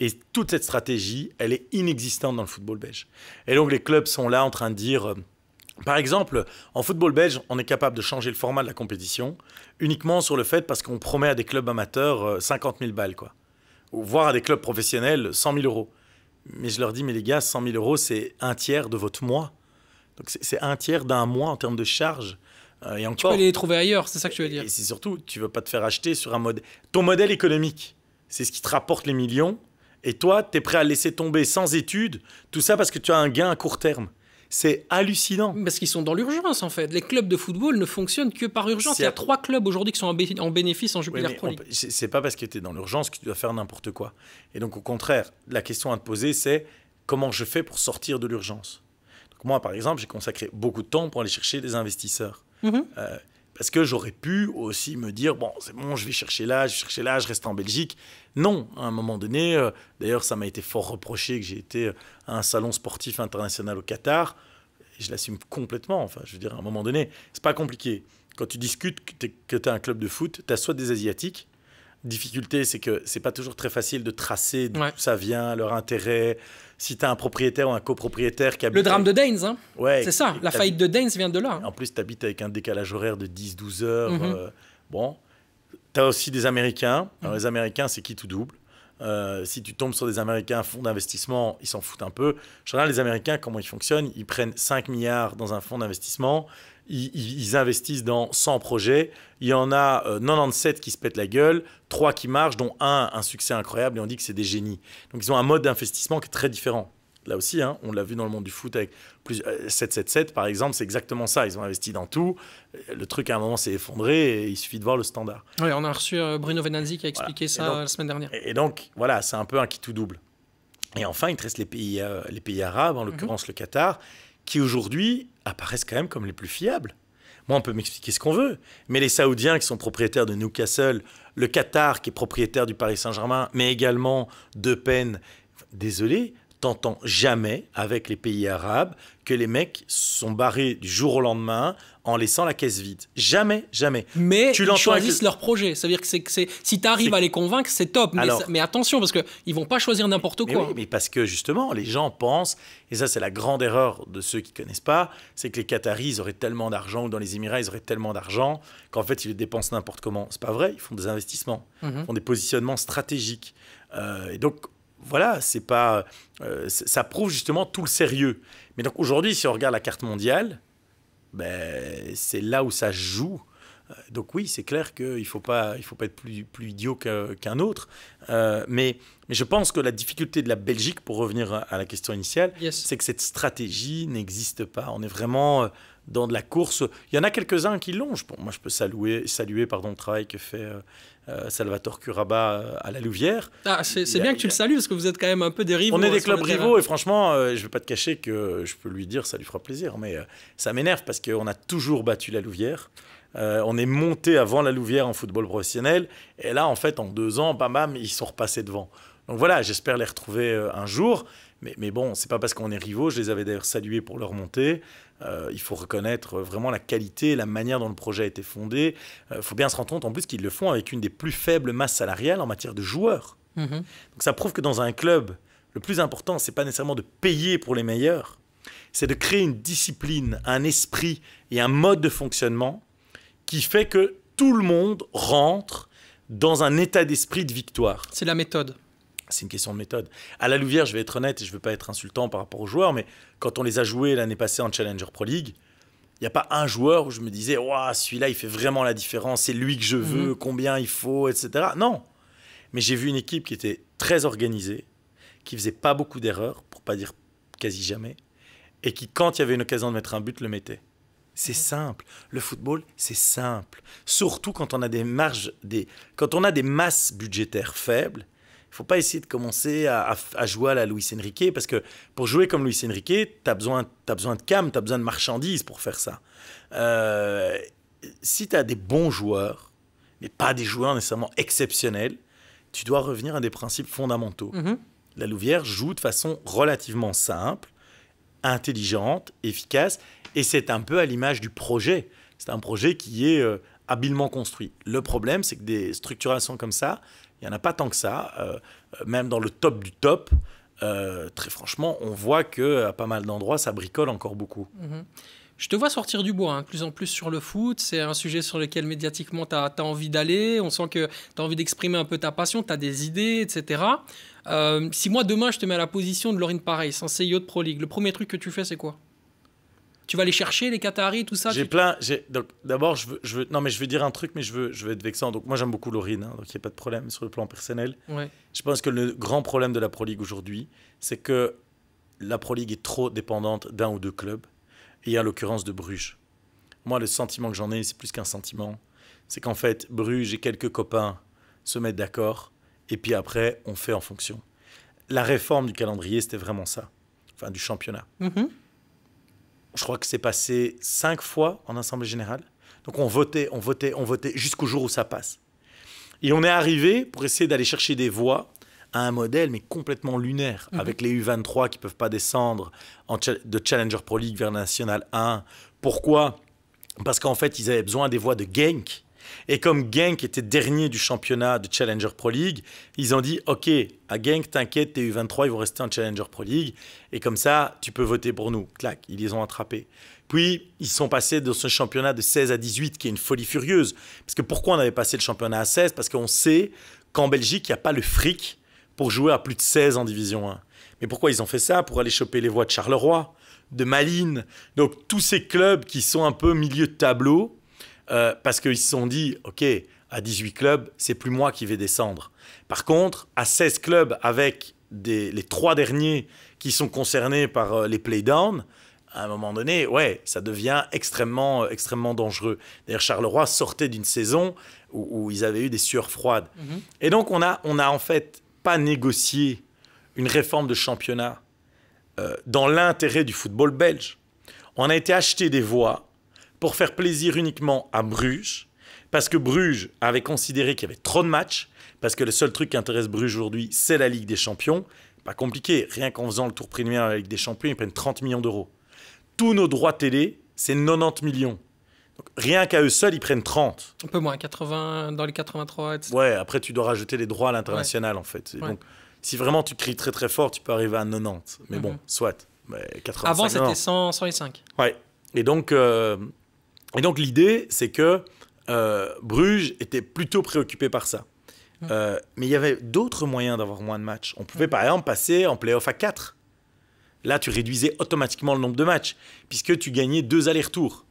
Et toute cette stratégie, elle est inexistante dans le football belge. Et donc, les clubs sont là en train de dire... par exemple, en football belge, on est capable de changer le format de la compétition uniquement sur le fait parce qu'on promet à des clubs amateurs 50 000 balles, quoi. Ou voire à des clubs professionnels 100 000 euros. Mais je leur dis, mais les gars, 100 000 euros, c'est un tiers de votre mois. Donc, c'est un tiers d'un mois en termes de charges. Et encore, Tu peux aller les trouver ailleurs, c'est ça que tu veux dire. et c'est surtout, tu ne veux pas te faire acheter sur un modèle. Ton modèle économique, c'est ce qui te rapporte les millions. Et toi, tu es prêt à laisser tomber sans études, tout ça parce que tu as un gain à court terme. C'est hallucinant. Parce qu'ils sont dans l'urgence, en fait. Les clubs de football ne fonctionnent que par urgence. Il y a 3 clubs aujourd'hui qui sont en bénéfice en Jupiler Pro League. C'est pas parce que tu es dans l'urgence que tu dois faire n'importe quoi. Et donc, au contraire, la question à te poser, c'est comment je fais pour sortir de l'urgence. Donc, moi, par exemple, j'ai consacré beaucoup de temps pour aller chercher des investisseurs. Parce que j'aurais pu aussi me dire, bon, c'est bon, je vais chercher là, je reste en Belgique. Non, à un moment donné, d'ailleurs, ça m'a été fort reproché que j'ai été à un salon sportif international au Qatar. Et je l'assume complètement. Enfin, je veux dire, à un moment donné, c'est pas compliqué. Quand tu discutes que tu es un club de foot, tu as soit des Asiatiques. Difficulté, c'est que c'est pas toujours très facile de tracer d'où ça vient, leur intérêt. Si tu as un propriétaire ou un copropriétaire qui habite... Le drame de Daines, hein. Ouais, c'est ça. La faillite de Daines vient de là. En plus, tu habites avec un décalage horaire de 10-12 heures. Bon, tu as aussi des Américains. Alors, les Américains, c'est qui tout double. Si tu tombes sur des Américains, fonds d'investissement, ils s'en foutent un peu. En général, les Américains, comment ils fonctionnent? Ils prennent 5 milliards dans un fonds d'investissement. Ils investissent dans 100 projets. Il y en a 97 qui se pètent la gueule, 3 qui marchent, dont un succès incroyable, et on dit que c'est des génies. Donc, ils ont un mode d'investissement qui est très différent. Là aussi, hein, on l'a vu dans le monde du foot avec 777, par exemple, c'est exactement ça. Ils ont investi dans tout. Le truc, à un moment, s'est effondré et il suffit de voir le standard. Oui, on a reçu Bruno Venanzi qui a expliqué ça la semaine dernière. Et donc, voilà, c'est un peu un qui tout double. Et enfin, il te reste les pays arabes, en l'occurrence le Qatar, qui aujourd'hui apparaissent quand même comme les plus fiables. Moi, on peut m'expliquer ce qu'on veut, mais les Saoudiens qui sont propriétaires de Newcastle, le Qatar qui est propriétaire du Paris Saint-Germain, mais également de Pen, désolé, t'entends jamais avec les pays arabes que les mecs sont barrés du jour au lendemain en laissant la caisse vide. Jamais, jamais. Mais ils choisissent leur projet. Ça veut dire que, si tu arrives à les convaincre, c'est top. Mais attention, parce qu'ils ne vont pas choisir n'importe quoi. Oui, mais parce que justement, les gens pensent, et ça c'est la grande erreur de ceux qui ne connaissent pas, c'est que les Qataris ils auraient tellement d'argent, ou dans les Émirats ils auraient tellement d'argent, qu'en fait ils le dépensent n'importe comment. C'est pas vrai, ils font des investissements, ils font des positionnements stratégiques. Et donc, voilà, c'est pas, ça prouve justement tout le sérieux. Mais donc aujourd'hui, si on regarde la carte mondiale, ben, c'est là où ça se joue. Donc oui, c'est clair qu'il ne faut pas être plus idiot qu'un autre. Mais je pense que la difficulté de la Belgique, pour revenir à la question initiale, c'est que cette stratégie n'existe pas. On est vraiment dans de la course. Il y en a quelques-uns qui l'ont. Moi, je peux saluer le travail que fait Salvatore Curaba à la Louvière. Ah, c'est bien que tu le salues, parce que vous êtes quand même un peu des rivaux. On est des clubs rivaux, et franchement, je ne vais pas te cacher que je peux lui dire, ça lui fera plaisir. Mais ça m'énerve, parce qu'on a toujours battu la Louvière. On est monté avant la Louvière en football professionnel. Et là, en fait, en 2 ans, bam, bam, ils sont repassés devant. Donc voilà, j'espère les retrouver un jour. Mais bon, c'est pas parce qu'on est rivaux. Je les avais d'ailleurs salués pour leur montée. Il faut reconnaître vraiment la qualité, la manière dont le projet a été fondé. Il faut bien se rendre compte en plus qu'ils le font avec une des plus faibles masses salariales en matière de joueurs. Donc ça prouve que dans un club, le plus important, c'est pas nécessairement de payer pour les meilleurs. C'est de créer une discipline, un esprit et un mode de fonctionnement qui fait que tout le monde rentre dans un état d'esprit de victoire. C'est la méthode. C'est une question de méthode. À la Louvière, je vais être honnête et je ne veux pas être insultant par rapport aux joueurs, mais quand on les a joués l'année passée en Challenger Pro League, il n'y a pas un joueur où je me disais « celui-là, il fait vraiment la différence, c'est lui que je veux, combien il faut, etc. » Non. Mais j'ai vu une équipe qui était très organisée, qui ne faisait pas beaucoup d'erreurs, pour ne pas dire quasi jamais, et qui, quand il y avait une occasion de mettre un but, le mettait. C'est simple. Le football, c'est simple. Surtout quand on a des masses budgétaires faibles. Il ne faut pas essayer de commencer à jouer à la Luis Enrique, parce que pour jouer comme Luis Enrique, tu as besoin de cam, tu as besoin de marchandises pour faire ça. Si tu as des bons joueurs, mais pas des joueurs nécessairement exceptionnels, tu dois revenir à des principes fondamentaux. La Louvière joue de façon relativement simple, intelligente, efficace, et c'est un peu à l'image du projet. C'est un projet qui est habilement construit. Le problème, c'est que des structurations comme ça, il n'y en a pas tant que ça. Même dans le top du top, très franchement, on voit qu'à pas mal d'endroits, ça bricole encore beaucoup. Je te vois sortir du bois, de plus en plus sur le foot. C'est un sujet sur lequel médiatiquement tu as envie d'aller. On sent que tu as envie d'exprimer un peu ta passion, tu as des idées, etc. Si moi, demain, je te mets à la position de Laurine Pareil, sans CEO de Pro League, le premier truc que tu fais, c'est quoi? Tu vas aller chercher les Qataris, tout ça? Donc, d'abord, non, mais je veux dire un truc, mais je veux être vexant. Donc, moi, j'aime beaucoup Laurine, donc il n'y a pas de problème sur le plan personnel. Ouais. Je pense que le grand problème de la Pro League aujourd'hui, c'est que la Pro League est trop dépendante d'un ou deux clubs, et en l'occurrence de Bruges. Moi, le sentiment que j'en ai, c'est plus qu'un sentiment. C'est qu'en fait, Bruges et quelques copains se mettent d'accord, et puis après, on fait en fonction. La réforme du calendrier, c'était vraiment ça. Enfin, du championnat. Je crois que c'est passé 5 fois en Assemblée Générale. Donc on votait jusqu'au jour où ça passe. Et on est arrivé pour essayer d'aller chercher des voix à un modèle mais complètement lunaire, avec les U23 qui ne peuvent pas descendre de Challenger Pro League vers National 1. Pourquoi? Parce qu'en fait, ils avaient besoin des voix de Genk. Et comme Genk était dernier du championnat de Challenger Pro League, ils ont dit « Ok, à Genk, t'inquiète, tes U23, ils vont rester en Challenger Pro League. Et comme ça, tu peux voter pour nous. » Clac, ils les ont attrapés. Puis, ils sont passés dans ce championnat de 16 à 18, qui est une folie furieuse. Parce que pourquoi on avait passé le championnat à 16? Parce qu'on sait qu'en Belgique, il n'y a pas le fric pour jouer à plus de 16 en Division 1. Mais pourquoi ils ont fait ça? Pour aller choper les voix de Charleroi, de Malines. Donc, tous ces clubs qui sont un peu milieu de tableau, parce qu'ils se sont dit, OK, à 18 clubs, c'est plus moi qui vais descendre. Par contre, à 16 clubs avec les 3 derniers qui sont concernés par les playdowns, à un moment donné, ouais, ça devient extrêmement dangereux. D'ailleurs, Charleroi sortait d'une saison où ils avaient eu des sueurs froides. Et donc, on a en fait pas négocié une réforme de championnat dans l'intérêt du football belge. On a été acheter des voix pour faire plaisir uniquement à Bruges, parce que Bruges avait considéré qu'il y avait trop de matchs, parce que le seul truc qui intéresse Bruges aujourd'hui, c'est la Ligue des Champions. Pas compliqué, rien qu'en faisant le tour préliminaire à la Ligue des Champions, ils prennent 30 millions d'euros. Tous nos droits télé, c'est 90 millions. Donc, rien qu'à eux seuls, ils prennent 30. Un peu moins, 80, dans les 83, etc. Ouais, après tu dois rajouter les droits à l'international, en fait. Ouais. Donc, si vraiment tu cries très très fort, tu peux arriver à 90. Mais bon, soit. Mais 85, avant, c'était 100, 105. Ouais. Et donc l'idée, c'est que Bruges était plutôt préoccupé par ça. Mais il y avait d'autres moyens d'avoir moins de matchs. On pouvait par exemple passer en play-off à 4. Là, tu réduisais automatiquement le nombre de matchs, puisque tu gagnais 2 allers-retours.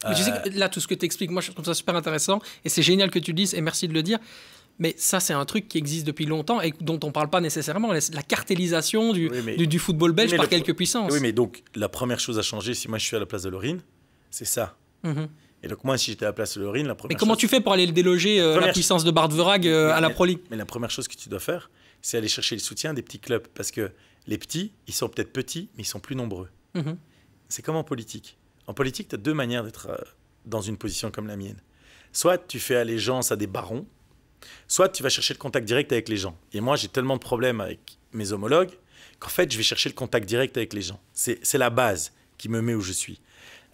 Mais tu sais que là, tout ce que tu expliques, moi, je trouve ça super intéressant. Et c'est génial que tu le dises, et merci de le dire. Mais ça, c'est un truc qui existe depuis longtemps et dont on ne parle pas nécessairement. La cartélisation du football belge par quelques puissances. Oui, mais donc, la première chose à changer, si moi je suis à la place de Laurine, c'est ça. Et donc, moi, si j'étais à la place de Laurine, la première chose... Mais comment tu fais pour aller le déloger, la puissance de Bart Verhaeghe à la Pro League? Mais la première chose que tu dois faire, c'est aller chercher le soutien des petits clubs. Parce que les petits, ils sont peut-être petits, mais ils sont plus nombreux. C'est comme en politique. En politique, tu as 2 manières d'être dans une position comme la mienne. Soit tu fais allégeance à des barons, soit tu vas chercher le contact direct avec les gens. Et moi, j'ai tellement de problèmes avec mes homologues qu'en fait, je vais chercher le contact direct avec les gens. C'est la base qui me met où je suis.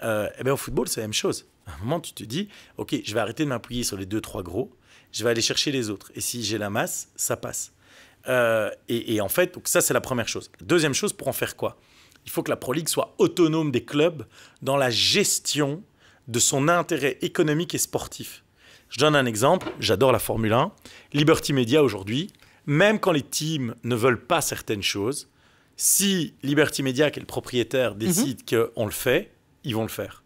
Et bien, au football, c'est la même chose. À un moment, tu te dis, OK, je vais arrêter de m'appuyer sur les 2-3 gros, je vais aller chercher les autres. Et si j'ai la masse, ça passe. Et en fait, donc ça, c'est la première chose. Deuxième chose, pour en faire quoi? Il faut que la Pro League soit autonome des clubs dans la gestion de son intérêt économique et sportif. Je donne un exemple, j'adore la Formule 1. Liberty Media aujourd'hui, même quand les teams ne veulent pas certaines choses, si Liberty Media, qui est le propriétaire, décide qu'on le fait, ils vont le faire.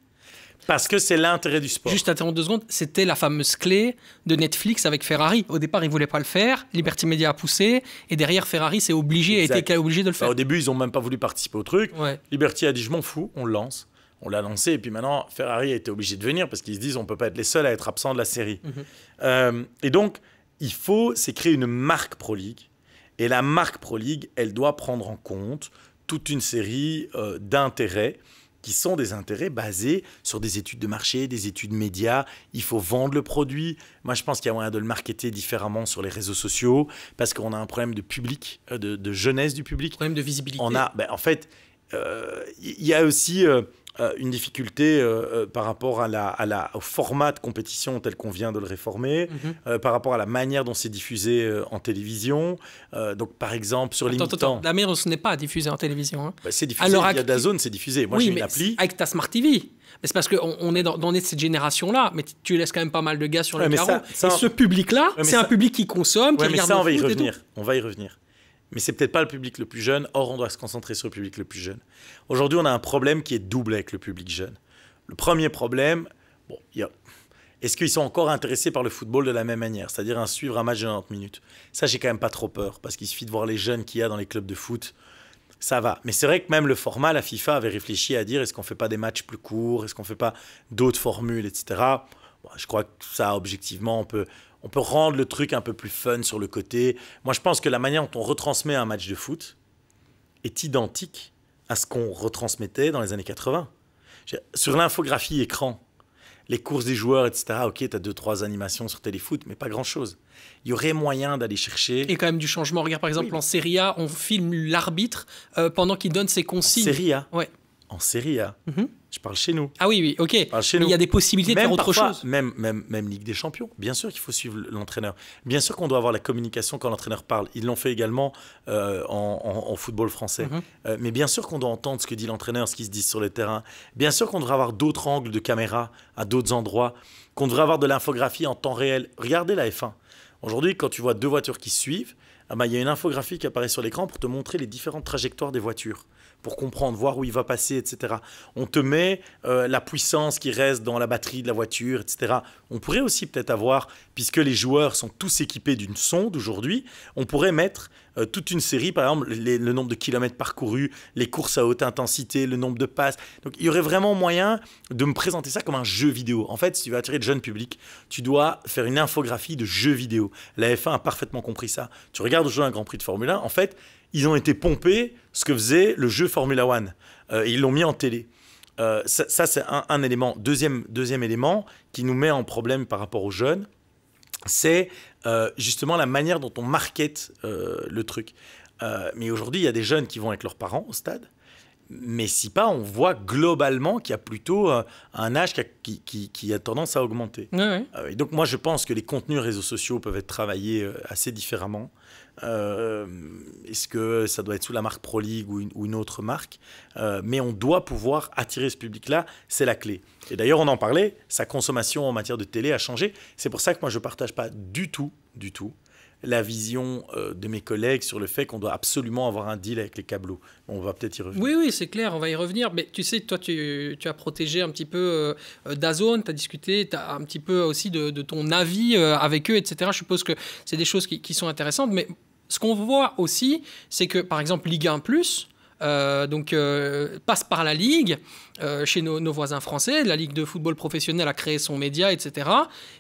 Parce que c'est l'intérêt du sport. Juste attends 2 secondes, c'était la fameuse clé de Netflix avec Ferrari. Au départ, ils ne voulaient pas le faire, Liberty Media a poussé, et derrière, Ferrari s'est obligé, a été obligé de le faire. Au début, ils n'ont même pas voulu participer au truc. Ouais. Liberty a dit, je m'en fous, on le lance. On l'a lancé, et puis maintenant, Ferrari a été obligé de venir, parce qu'ils se disent, on ne peut pas être les seuls à être absents de la série. Et donc, c'est créer une marque Pro League, Et la marque Pro League, elle doit prendre en compte toute une série d'intérêts qui sont des intérêts basés sur des études de marché, des études médias. Il faut vendre le produit. Moi, je pense qu'il y a moyen de le marketer différemment sur les réseaux sociaux parce qu'on a un problème de public, de jeunesse du public. Problème de visibilité. En fait, il y a aussi une difficulté par rapport au format de compétition tel qu'on vient de le réformer, par rapport à la manière dont c'est diffusé en télévision. Donc, par exemple, sur les mi-temps... La manière dont ce n'est pas diffusé en télévision. Hein. C'est diffusé, il y a DAZN, c'est diffusé. Moi, j'ai une appli. Avec ta Smart TV. C'est parce qu'on est dans cette génération-là, mais tu laisses quand même pas mal de gars sur le carreau. Et ce public-là, c'est un public qui consomme, qui regarde le foot. On va y revenir. Mais c'est peut-être pas le public le plus jeune. Or, on doit se concentrer sur le public le plus jeune. Aujourd'hui, on a un problème qui est double avec le public jeune. Le premier problème, est-ce qu'ils sont encore intéressés par le football de la même manière, c'est-à-dire suivre un match de 90 minutes? Ça, j'ai quand même pas trop peur, parce qu'il suffit de voir les jeunes qu'il y a dans les clubs de foot. Ça va. Mais c'est vrai que même le format, la FIFA avait réfléchi à dire, est-ce qu'on fait pas des matchs plus courts? Est-ce qu'on fait pas d'autres formules, etc. Je crois que ça, objectivement, on peut rendre le truc un peu plus fun sur le côté. Moi, je pense que la manière dont on retransmet un match de foot est identique à ce qu'on retransmettait dans les années 80. Sur l'infographie écran, les courses des joueurs, etc., ok, tu as 2-3 animations sur téléfoot, mais pas grand-chose. Il y aurait moyen d'aller chercher... Et quand même du changement. Regarde, par exemple, en Serie A, on filme l'arbitre pendant qu'il donne ses consignes. En Serie A? Ouais. En Serie A. Je parle chez nous. Ah oui, ok. Mais il y a des possibilités de faire autre chose. Même Ligue des Champions. Bien sûr qu'il faut suivre l'entraîneur. Bien sûr qu'on doit avoir la communication quand l'entraîneur parle. Ils l'ont fait également en football français. Mais bien sûr qu'on doit entendre ce que dit l'entraîneur, ce qui se dit sur le terrain. Bien sûr qu'on devrait avoir d'autres angles de caméra à d'autres endroits. Qu'on devrait avoir de l'infographie en temps réel. Regardez la F1. Aujourd'hui, quand tu vois 2 voitures qui se suivent, il y a une infographie qui apparaît sur l'écran pour te montrer les différentes trajectoires des voitures, pour comprendre, voir où il va passer, etc. On te met la puissance qui reste dans la batterie de la voiture, etc. On pourrait aussi peut-être avoir, puisque les joueurs sont tous équipés d'une sonde aujourd'hui, on pourrait mettre toute une série, par exemple, le nombre de kilomètres parcourus, les courses à haute intensité, le nombre de passes. Donc, il y aurait vraiment moyen de me présenter ça comme un jeu vidéo. En fait, si tu veux attirer le jeune public, tu dois faire une infographie de jeu vidéo. La F1 a parfaitement compris ça. Tu regardes aujourd'hui un Grand Prix de Formule 1, en fait, ils ont été pompés ce que faisait le jeu Formula One. Ils l'ont mis en télé. Ça c'est un élément. Deuxième élément qui nous met en problème par rapport aux jeunes, c'est justement la manière dont on market le truc. Mais aujourd'hui, il y a des jeunes qui vont avec leurs parents au stade. Mais si pas, on voit globalement qu'il y a plutôt un âge qui a tendance à augmenter. Et donc moi, je pense que les contenus réseaux sociaux peuvent être travaillés assez différemment. Est-ce que ça doit être sous la marque Pro League ou une autre marque? Mais on doit pouvoir attirer ce public-là, c'est la clé. Et d'ailleurs, on en parlait, sa consommation en matière de télé a changé. C'est pour ça que moi, je ne partage pas du tout la vision de mes collègues sur le fait qu'on doit absolument avoir un deal avec les câblos. On va peut-être y revenir. Oui, c'est clair, on va y revenir. Mais tu sais, toi, tu as protégé un petit peu DAZN, tu as discuté, tu as un petit peu aussi de ton avis avec eux, etc. Je suppose que c'est des choses qui sont intéressantes. Mais ce qu'on voit aussi, c'est que, par exemple, Ligue 1+, passe par la Ligue chez nos voisins français. La Ligue de football professionnel a créé son média, etc.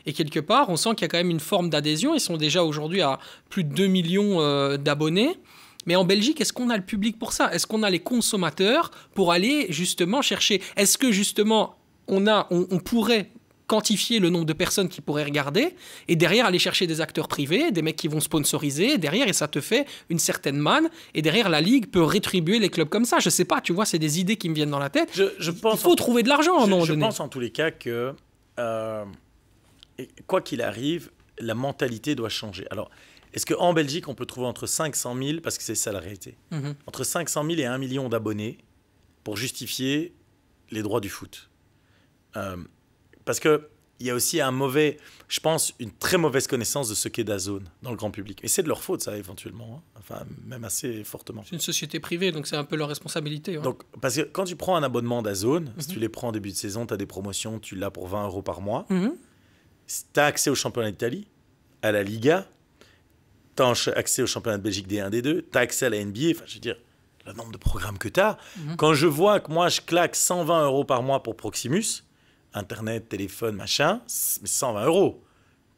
Et quelque part, on sent qu'il y a quand même une forme d'adhésion. Ils sont déjà aujourd'hui à plus de 2 millions d'abonnés. Mais en Belgique, est-ce qu'on a le public pour ça? Est-ce qu'on a les consommateurs pour aller justement chercher? Est-ce que justement, on pourrait quantifier le nombre de personnes qui pourraient regarder et derrière aller chercher des acteurs privés, des mecs qui vont sponsoriser derrière, et ça te fait une certaine manne, et derrière la Ligue peut rétribuer les clubs comme ça. Je sais pas, tu vois, c'est des idées qui me viennent dans la tête. Il faut trouver de l'argent à un moment donné. Je pense en tous les cas que quoi qu'il arrive, la mentalité doit changer. Alors, est-ce qu'en Belgique, on peut trouver entre 500 000, parce que c'est ça la réalité, entre 500 000 et 1 million d'abonnés pour justifier les droits du foot? Parce qu'il y a aussi je pense, une très mauvaise connaissance de ce qu'est DAZN dans le grand public. Et c'est de leur faute, ça, éventuellement. Enfin, même assez fortement. C'est une société privée, donc c'est un peu leur responsabilité. Ouais. Donc, parce que quand tu prends un abonnement DAZN, si tu les prends en début de saison, tu as des promotions, tu l'as pour 20 € par mois. Tu as accès au championnat d'Italie, à la Liga, tu as accès au championnat de Belgique D1, D2, tu as accès à la NBA. Enfin, je veux dire, le nombre de programmes que tu as. Quand je vois que moi, je claque 120 € par mois pour Proximus, Internet, téléphone, machin, 120 €.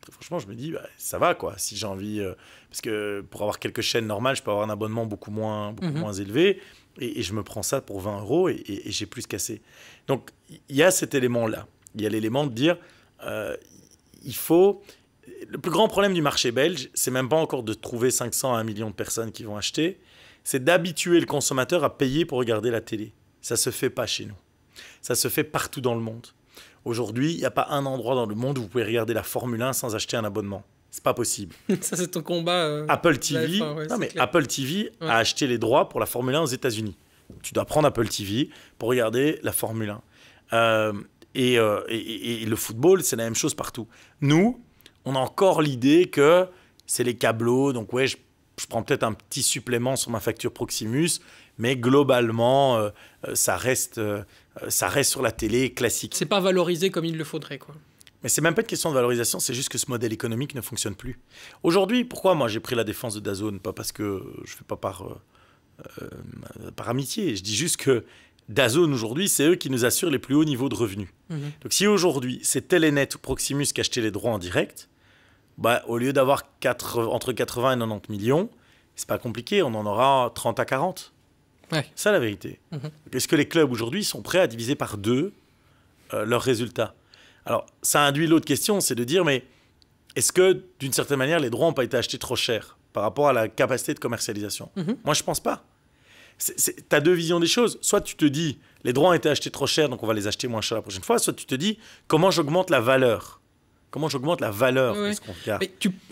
Très franchement, je me dis, bah, ça va, quoi. Si j'ai envie... parce que pour avoir quelques chaînes normales, je peux avoir un abonnement beaucoup moins élevé. Et je me prends ça pour 20 € et j'ai plus cassé. Donc, il y a cet élément-là. Il y a l'élément de dire, il faut... Le plus grand problème du marché belge, c'est même pas encore de trouver 500 à 1 million de personnes qui vont acheter, c'est d'habituer le consommateur à payer pour regarder la télé. Ça se fait pas chez nous. Ça se fait partout dans le monde. Aujourd'hui, il n'y a pas un endroit dans le monde où vous pouvez regarder la Formule 1 sans acheter un abonnement. C'est pas possible. Ça, c'est ton combat. Apple TV, F1, ouais, non, mais clair. Apple TV a acheté les droits pour la Formule 1 aux États-Unis. Tu dois prendre Apple TV pour regarder la Formule 1. Et le football, c'est la même chose partout. Nous, on a encore l'idée que c'est les câblos, donc ouais, je prends peut-être un petit supplément sur ma facture Proximus, mais globalement, ça reste sur la télé classique. C'est pas valorisé comme il le faudrait, quoi. Mais c'est même pas une question de valorisation, c'est juste que ce modèle économique ne fonctionne plus. Aujourd'hui, pourquoi moi j'ai pris la défense de DAZN? Pas parce que je fais pas par amitié, je dis juste que DAZN aujourd'hui, c'est eux qui nous assurent les plus hauts niveaux de revenus. Donc si aujourd'hui c'est Telenet ou Proximus qui achetaient les droits en direct, bah, au lieu d'avoir entre 80 et 90 millions, c'est pas compliqué, on en aura 30 à 40. Ouais. C'est ça la vérité. Est-ce que les clubs aujourd'hui sont prêts à diviser par 2 leurs résultats? Alors, ça induit l'autre question, c'est de dire, mais est-ce que, d'une certaine manière, les droits n'ont pas été achetés trop cher par rapport à la capacité de commercialisation? Moi, je ne pense pas. Tu as deux visions des choses. Soit tu te dis, les droits ont été achetés trop cher, donc on va les acheter moins cher la prochaine fois. Soit tu te dis, comment j'augmente la valeur? Comment j'augmente la valeur de ce qu'on regarde? Mais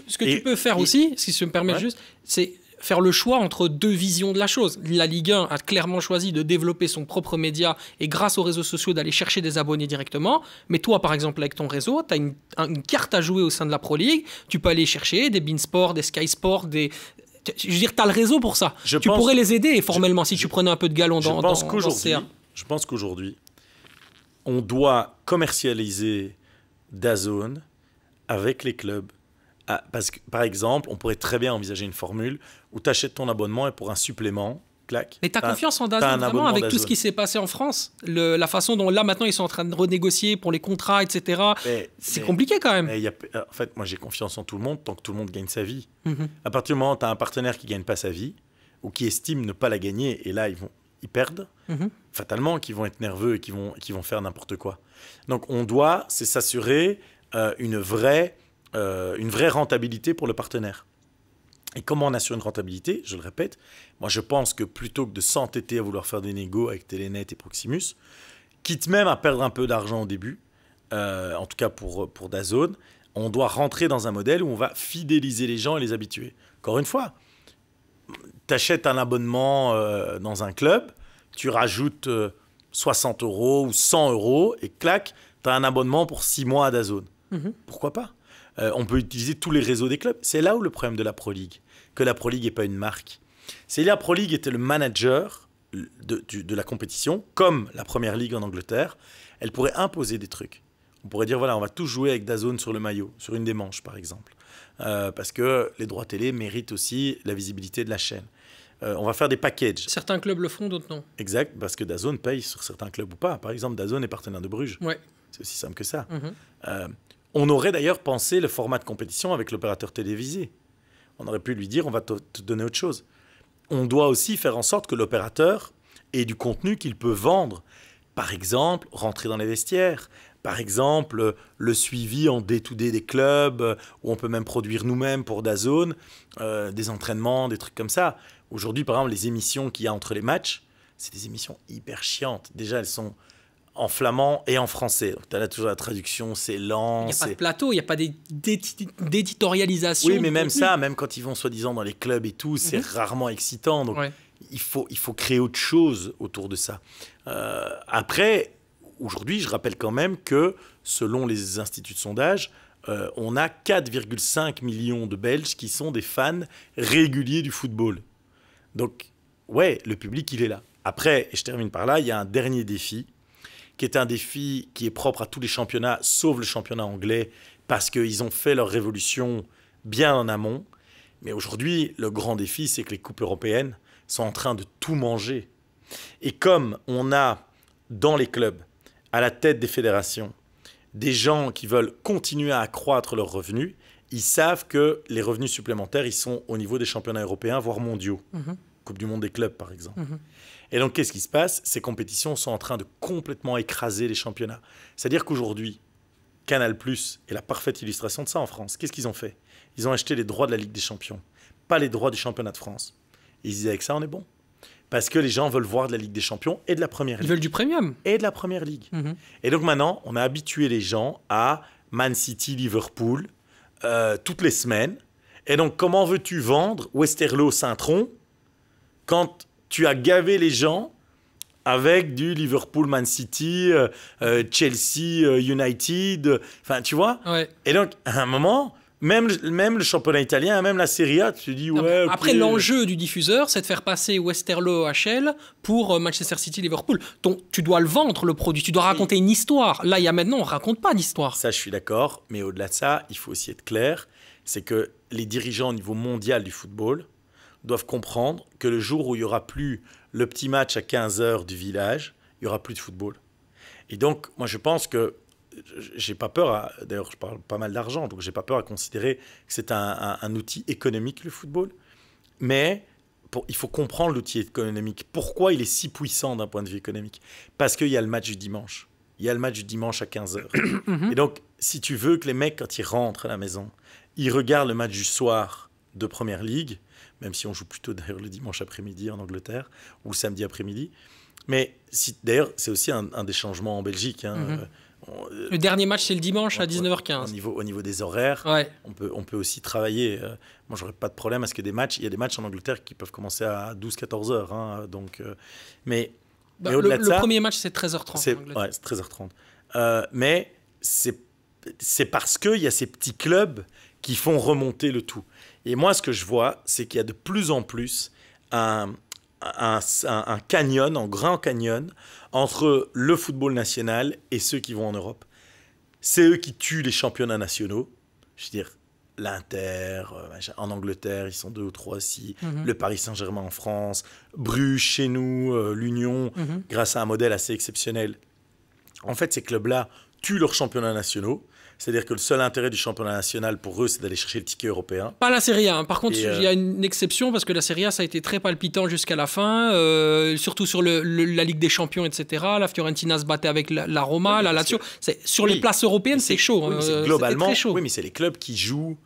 ce que tu peux faire aussi, si je me permets juste, c'est faire le choix entre deux visions de la chose. La Ligue 1 a clairement choisi de développer son propre média et grâce aux réseaux sociaux d'aller chercher des abonnés directement. Mais toi, par exemple, avec ton réseau, tu as une carte à jouer au sein de la Pro League. Tu peux aller chercher des beIN Sport, des Sky Sport, des... Je veux dire, tu as le réseau pour ça. Tu pourrais les aider formellement si tu prenais un peu de galon dans CA. Je pense qu'aujourd'hui, on doit commercialiser DAZN avec les clubs. Parce que, par exemple, on pourrait très bien envisager une formule où tu achètes ton abonnement et pour un supplément, clac. Mais tu as confiance en DAZN vraiment avec tout ce qui s'est passé en France, la façon dont là maintenant ils sont en train de renégocier pour les contrats, etc. C'est compliqué quand même. En fait, moi j'ai confiance en tout le monde tant que tout le monde gagne sa vie. À partir du moment où tu as un partenaire qui ne gagne pas sa vie ou qui estime ne pas la gagner, et là ils perdent, fatalement, qu'ils vont être nerveux et qu'ils vont faire n'importe quoi. Donc on doit s'assurer une vraie rentabilité pour le partenaire. Et comment on assure une rentabilité? Je le répète, moi je pense que plutôt que de s'entêter à vouloir faire des négos avec Telenet et Proximus, quitte même à perdre un peu d'argent au début, en tout cas pour DAZN, on doit rentrer dans un modèle où on va fidéliser les gens et les habituer. Encore une fois, tu achètes un abonnement dans un club, tu rajoutes 60 € ou 100 € et clac, tu as un abonnement pour 6 mois à DAZN. Pourquoi pas? On peut utiliser tous les réseaux des clubs. C'est là où le problème de la Pro League, que la Pro League n'est pas une marque. Si la Pro League était le manager de la compétition, comme la Première Ligue en Angleterre, elle pourrait imposer des trucs. On pourrait dire, voilà, on va tous jouer avec DAZN sur le maillot, sur une des manches par exemple. Parce que les droits télé méritent aussi la visibilité de la chaîne. On va faire des packages. Certains clubs le font, d'autres non. Exact, parce que DAZN paye sur certains clubs ou pas. Par exemple, DAZN est partenaire de Bruges. Ouais. C'est aussi simple que ça. On aurait d'ailleurs pensé le format de compétition avec l'opérateur télévisé. On aurait pu lui dire, on va te donner autre chose. On doit aussi faire en sorte que l'opérateur ait du contenu qu'il peut vendre. Par exemple, rentrer dans les vestiaires. Par exemple, le suivi en day-to-day des clubs, où on peut même produire nous-mêmes pour DAZN, des entraînements, des trucs comme ça. Aujourd'hui, par exemple, les émissions qu'il y a entre les matchs, c'est des émissions hyper chiantes. Déjà, elles sont en flamand et en français. Tu as là toujours la traduction, c'est lent. Il n'y a pas de plateau, il n'y a pas d'éditorialisation. Oui, mais même ça, même quand ils vont soi-disant dans les clubs et tout, c'est rarement excitant. Donc, il faut créer autre chose autour de ça. Après, aujourd'hui, je rappelle quand même que, selon les instituts de sondage, on a 4,5 millions de Belges qui sont des fans réguliers du football. Donc, ouais, le public, il est là. Après, et je termine par là, il y a un dernier défi, qui est un défi qui est propre à tous les championnats, sauf le championnat anglais, parce qu'ils ont fait leur révolution bien en amont. Mais aujourd'hui, le grand défi, c'est que les coupes européennes sont en train de tout manger. Et comme on a, dans les clubs, à la tête des fédérations, des gens qui veulent continuer à accroître leurs revenus, ils savent que les revenus supplémentaires, ils sont au niveau des championnats européens, voire mondiaux. Coupe du monde des clubs, par exemple. Et donc, qu'est-ce qui se passe? Ces compétitions sont en train de complètement écraser les championnats. C'est-à-dire qu'aujourd'hui, Canal+ est la parfaite illustration de ça en France. Qu'est-ce qu'ils ont fait? Ils ont acheté les droits de la Ligue des Champions, pas les droits du championnat de France. Et ils disaient, avec ça, on est bon. Parce que les gens veulent voir de la Ligue des Champions et de la Première Ligue. Ils veulent du premium. Et de la Première Ligue. Et donc maintenant, on a habitué les gens à Man City, Liverpool, toutes les semaines. Et donc, comment veux-tu vendre Westerlo, Saint-Tron quand tu as gavé les gens avec du Liverpool, Man City, Chelsea, United, enfin, tu vois? Ouais. Et donc, à un moment, même le championnat italien, même la Serie A, tu te dis, ouais... Après, l'enjeu du diffuseur, c'est de faire passer Westerlo HL pour Manchester City, Liverpool. Donc, tu dois le vendre, le produit. Tu dois raconter une histoire. Là, il y a maintenant, on ne raconte pas d'histoire. Ça, je suis d'accord. Mais au-delà de ça, il faut aussi être clair. C'est que les dirigeants au niveau mondial du football doivent comprendre que le jour où il n'y aura plus le petit match à 15h du village, il n'y aura plus de football. Et donc, moi, je pense que j'ai pas peur, d'ailleurs, je parle pas mal d'argent, donc j'ai pas peur à considérer que c'est un outil économique, le football. Mais il faut comprendre l'outil économique. Pourquoi il est si puissant d'un point de vue économique? Parce qu'il y a le match du dimanche. Il y a le match du dimanche à 15h. Et donc, si tu veux que les mecs, quand ils rentrent à la maison, ils regardent le match du soir de Première Ligue, même si on joue plutôt d'ailleurs le dimanche après-midi en Angleterre, ou le samedi après-midi. Mais d'ailleurs, c'est aussi un des changements en Belgique. Le dernier match, c'est le dimanche à 19h15. Au niveau des horaires, ouais. on peut aussi travailler. Moi, j'aurais pas de problème à ce que il y a des matchs en Angleterre qui peuvent commencer à 12-14 heures. Donc, mais au-delà de ça, le premier match, c'est 13h30. C'est 13h30. Mais c'est parce qu'il y a ces petits clubs qui font remonter le tout. Et moi, ce que je vois, c'est qu'il y a de plus en plus un canyon, un grand canyon, entre le football national et ceux qui vont en Europe. C'est eux qui tuent les championnats nationaux. Je veux dire, l'Inter, en Angleterre, ils sont 2 ou 3 aussi. Le Paris Saint-Germain en France, Bruges chez nous, l'Union, grâce à un modèle assez exceptionnel. En fait, ces clubs-là tuent leurs championnats nationaux. C'est-à-dire que le seul intérêt du championnat national pour eux, c'est d'aller chercher le ticket européen. Pas la Serie A. Par contre, il y a une exception parce que la Serie A, ça a été très palpitant jusqu'à la fin, surtout sur la Ligue des Champions, etc. La Fiorentina se battait avec la Roma, la Lazio. Sur les places européennes, c'est chaud. Oui, globalement, très chaud. Oui, mais c'est les clubs qui jouent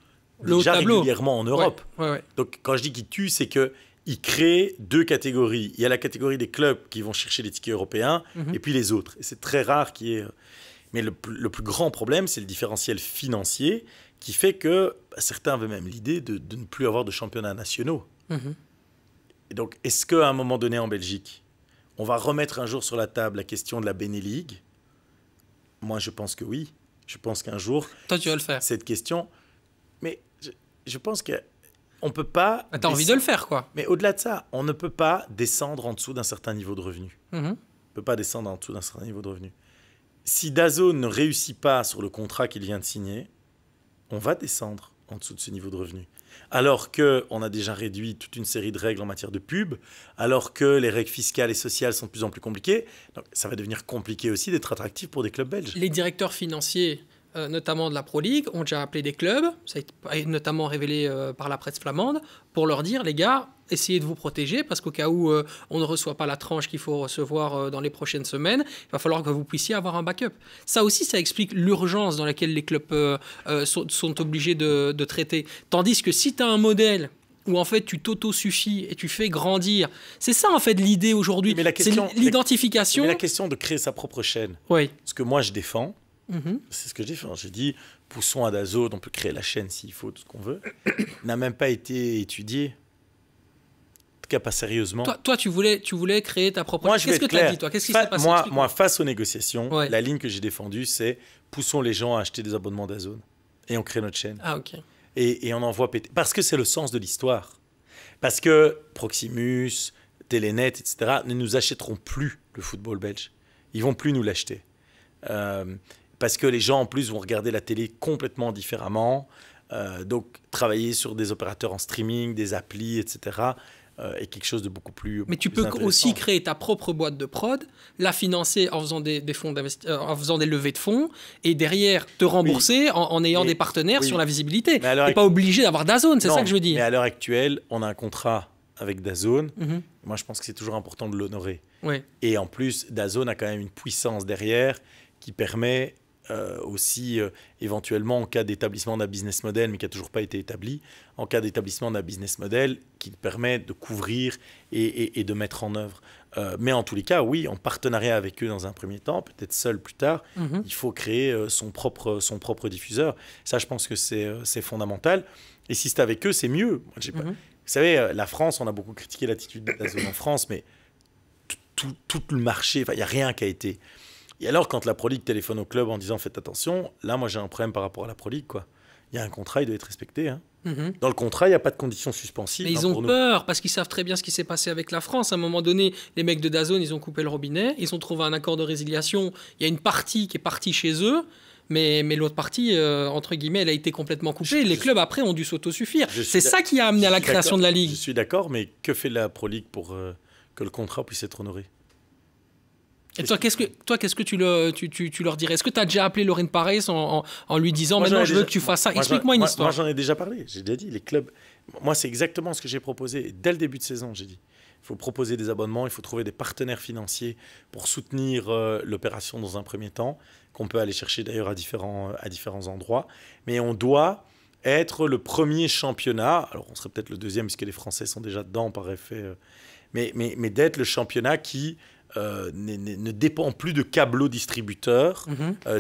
déjà régulièrement en Europe. Ouais. Donc, quand je dis qu'ils tuent, c'est qu'ils créent 2 catégories. Il y a la catégorie des clubs qui vont chercher les tickets européens et puis les autres. Et c'est très rare qu'il y ait... Mais le plus grand problème, c'est le différentiel financier qui fait que certains avaient même l'idée de ne plus avoir de championnats nationaux. Et donc, est-ce qu'à un moment donné en Belgique, on va remettre un jour sur la table la question de la Beneligue? Moi, je pense que oui. Je pense qu'un jour... Toi, tu vas le faire. Cette question... Mais je pense qu'on ne peut pas... T'as envie de le faire, quoi. Mais au-delà de ça, on ne peut pas descendre en dessous d'un certain niveau de revenu. On ne peut pas descendre en dessous d'un certain niveau de revenu. Si DAZN ne réussit pas sur le contrat qu'il vient de signer, on va descendre en dessous de ce niveau de revenu. Alors qu'on a déjà réduit toute une série de règles en matière de pub, alors que les règles fiscales et sociales sont de plus en plus compliquées, donc ça va devenir compliqué aussi d'être attractif pour des clubs belges. Les directeurs financiers, notamment de la Pro League, ont déjà appelé des clubs, ça a été notamment révélé par la presse flamande, pour leur dire, les gars, essayez de vous protéger, parce qu'au cas où on ne reçoit pas la tranche qu'il faut recevoir dans les prochaines semaines, il va falloir que vous puissiez avoir un backup. Ça aussi, ça explique l'urgence dans laquelle les clubs sont obligés de traiter. Tandis que si tu as un modèle où en fait tu t'autosuffis et tu fais grandir, c'est ça en fait l'idée aujourd'hui, c'est l'identification. Mais la question de créer sa propre chaîne, ce que moi je défends, c'est ce que je défends. J'ai dit, poussons à DAZN, on peut créer la chaîne s'il faut, tout ce qu'on veut, n'a même pas été étudié. Pas sérieusement. Toi, tu voulais créer ta propre... Qu'est-ce que tu as dit, toi? Qu'est-ce qui s'est passé? Moi, face aux négociations, la ligne que j'ai défendue, c'est poussons les gens à acheter des abonnements DAZN et on crée notre chaîne. Ah, ok. Et on envoie péter. Parce que c'est le sens de l'histoire. Parce que Proximus, Telenet, etc., ne nous achèteront plus le football belge. Ils vont plus nous l'acheter. Parce que les gens, en plus, vont regarder la télé complètement différemment. Donc, travailler sur des opérateurs en streaming, des applis, etc., est quelque chose de beaucoup plus. Mais tu peux aussi créer ta propre boîte de prod, la financer en faisant des fonds en faisant des levées de fonds, et derrière te rembourser en ayant des partenaires sur la visibilité. Tu n'es pas obligé d'avoir DAZN, c'est ça que je veux dire. Mais à l'heure actuelle, on a un contrat avec DAZN. Moi, je pense que c'est toujours important de l'honorer. Et en plus, DAZN a quand même une puissance derrière qui permet aussi, éventuellement, en cas d'établissement d'un business model, mais qui n'a toujours pas été établi, en cas d'établissement d'un business model qui permet de couvrir et de mettre en œuvre. Mais en tous les cas, oui, en partenariat avec eux dans un premier temps, peut-être seul plus tard, il faut créer son propre diffuseur. Ça, je pense que c'est fondamental. Et si c'est avec eux, c'est mieux. Moi, vous savez, la France, on a beaucoup critiqué l'attitude de DAZN en France, mais tout le marché, il n'y a rien qui a été... Et alors, quand la Pro League téléphone au club en disant « faites attention », là, moi, j'ai un problème par rapport à la Pro League, quoi. Il y a un contrat, il doit être respecté. Hein. Dans le contrat, il n'y a pas de conditions suspensives. Mais ils ont peur, parce qu'ils savent très bien ce qui s'est passé avec la France. À un moment donné, les mecs de DAZN, ils ont coupé le robinet, ils ont trouvé un accord de résiliation. Il y a une partie qui est partie chez eux, mais l'autre partie, entre guillemets, elle a été complètement coupée. Les clubs, après, ont dû s'autosuffire. C'est ça qui a amené à la création de la Ligue. Je suis d'accord, mais que fait la Pro League pour que le contrat puisse être honoré ? Et toi, qu'est-ce que tu leur dirais? Est-ce que tu as déjà appelé Laurine Pareys en lui disant maintenant je veux que tu fasses ça? Explique-moi une histoire. Moi, j'en ai déjà parlé. J'ai déjà dit, les clubs. Moi, c'est exactement ce que j'ai proposé. Et dès le début de saison, j'ai dit il faut proposer des abonnements, il faut trouver des partenaires financiers pour soutenir l'opération dans un premier temps, qu'on peut aller chercher d'ailleurs à différents endroits. Mais on doit être le premier championnat. Alors, on serait peut-être le deuxième, puisque les Français sont déjà dedans par effet. Mais d'être le championnat qui. Ne dépend plus de câbleaux distributeurs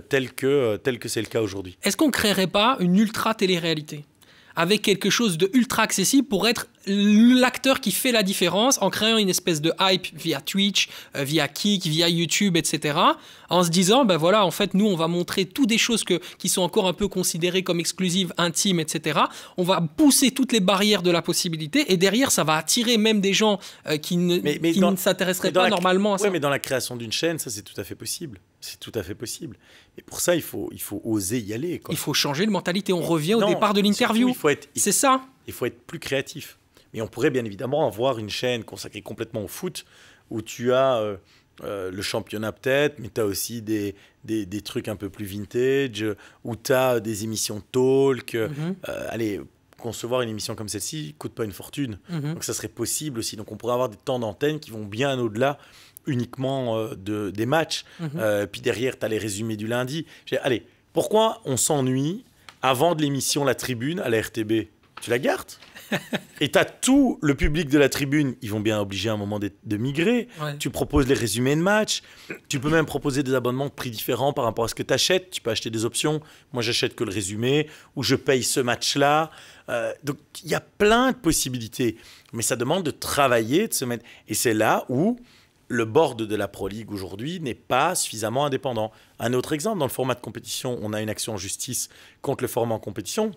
tel que c'est le cas aujourd'hui. Est-ce qu'on ne créerait pas une ultra télé-réalité avec quelque chose de ultra accessible pour être l'acteur qui fait la différence en créant une espèce de hype via Twitch, via Kick, via YouTube, etc. En se disant, ben voilà, en fait, nous, on va montrer toutes des choses qui sont encore un peu considérées comme exclusives, intimes, etc. On va pousser toutes les barrières de la possibilité et derrière, ça va attirer même des gens qui ne s'intéresseraient pas normalement à ça. Oui, mais dans la création d'une chaîne, ça, c'est tout à fait possible. C'est tout à fait possible. Et pour ça, il faut oser y aller, quoi. Il faut changer de mentalité. On revient au départ de l'interview. C'est ça. Il faut être plus créatif. Mais on pourrait bien évidemment avoir une chaîne consacrée complètement au foot où tu as le championnat peut-être, mais tu as aussi des trucs un peu plus vintage, où tu as des émissions talk. Allez, concevoir une émission comme celle-ci ne coûte pas une fortune. Donc ça serait possible aussi. Donc on pourrait avoir des temps d'antenne qui vont bien au-delà uniquement des matchs. Puis derrière, tu as les résumés du lundi. Allez, pourquoi on s'ennuie avant de l'émission La Tribune à la RTB? Tu la gardes. Et tu as tout le public de la tribune, ils vont bien obliger à un moment de migrer. Tu proposes les résumés de match. Tu peux même proposer des abonnements de prix différents par rapport à ce que tu achètes. Tu peux acheter des options. Moi, j'achète que le résumé ou je paye ce match-là. Donc, il y a plein de possibilités. Mais ça demande de travailler, de se mettre. Et c'est là où le board de la Pro League aujourd'hui n'est pas suffisamment indépendant. Un autre exemple, dans le format de compétition, on a une action en justice contre le format en compétition.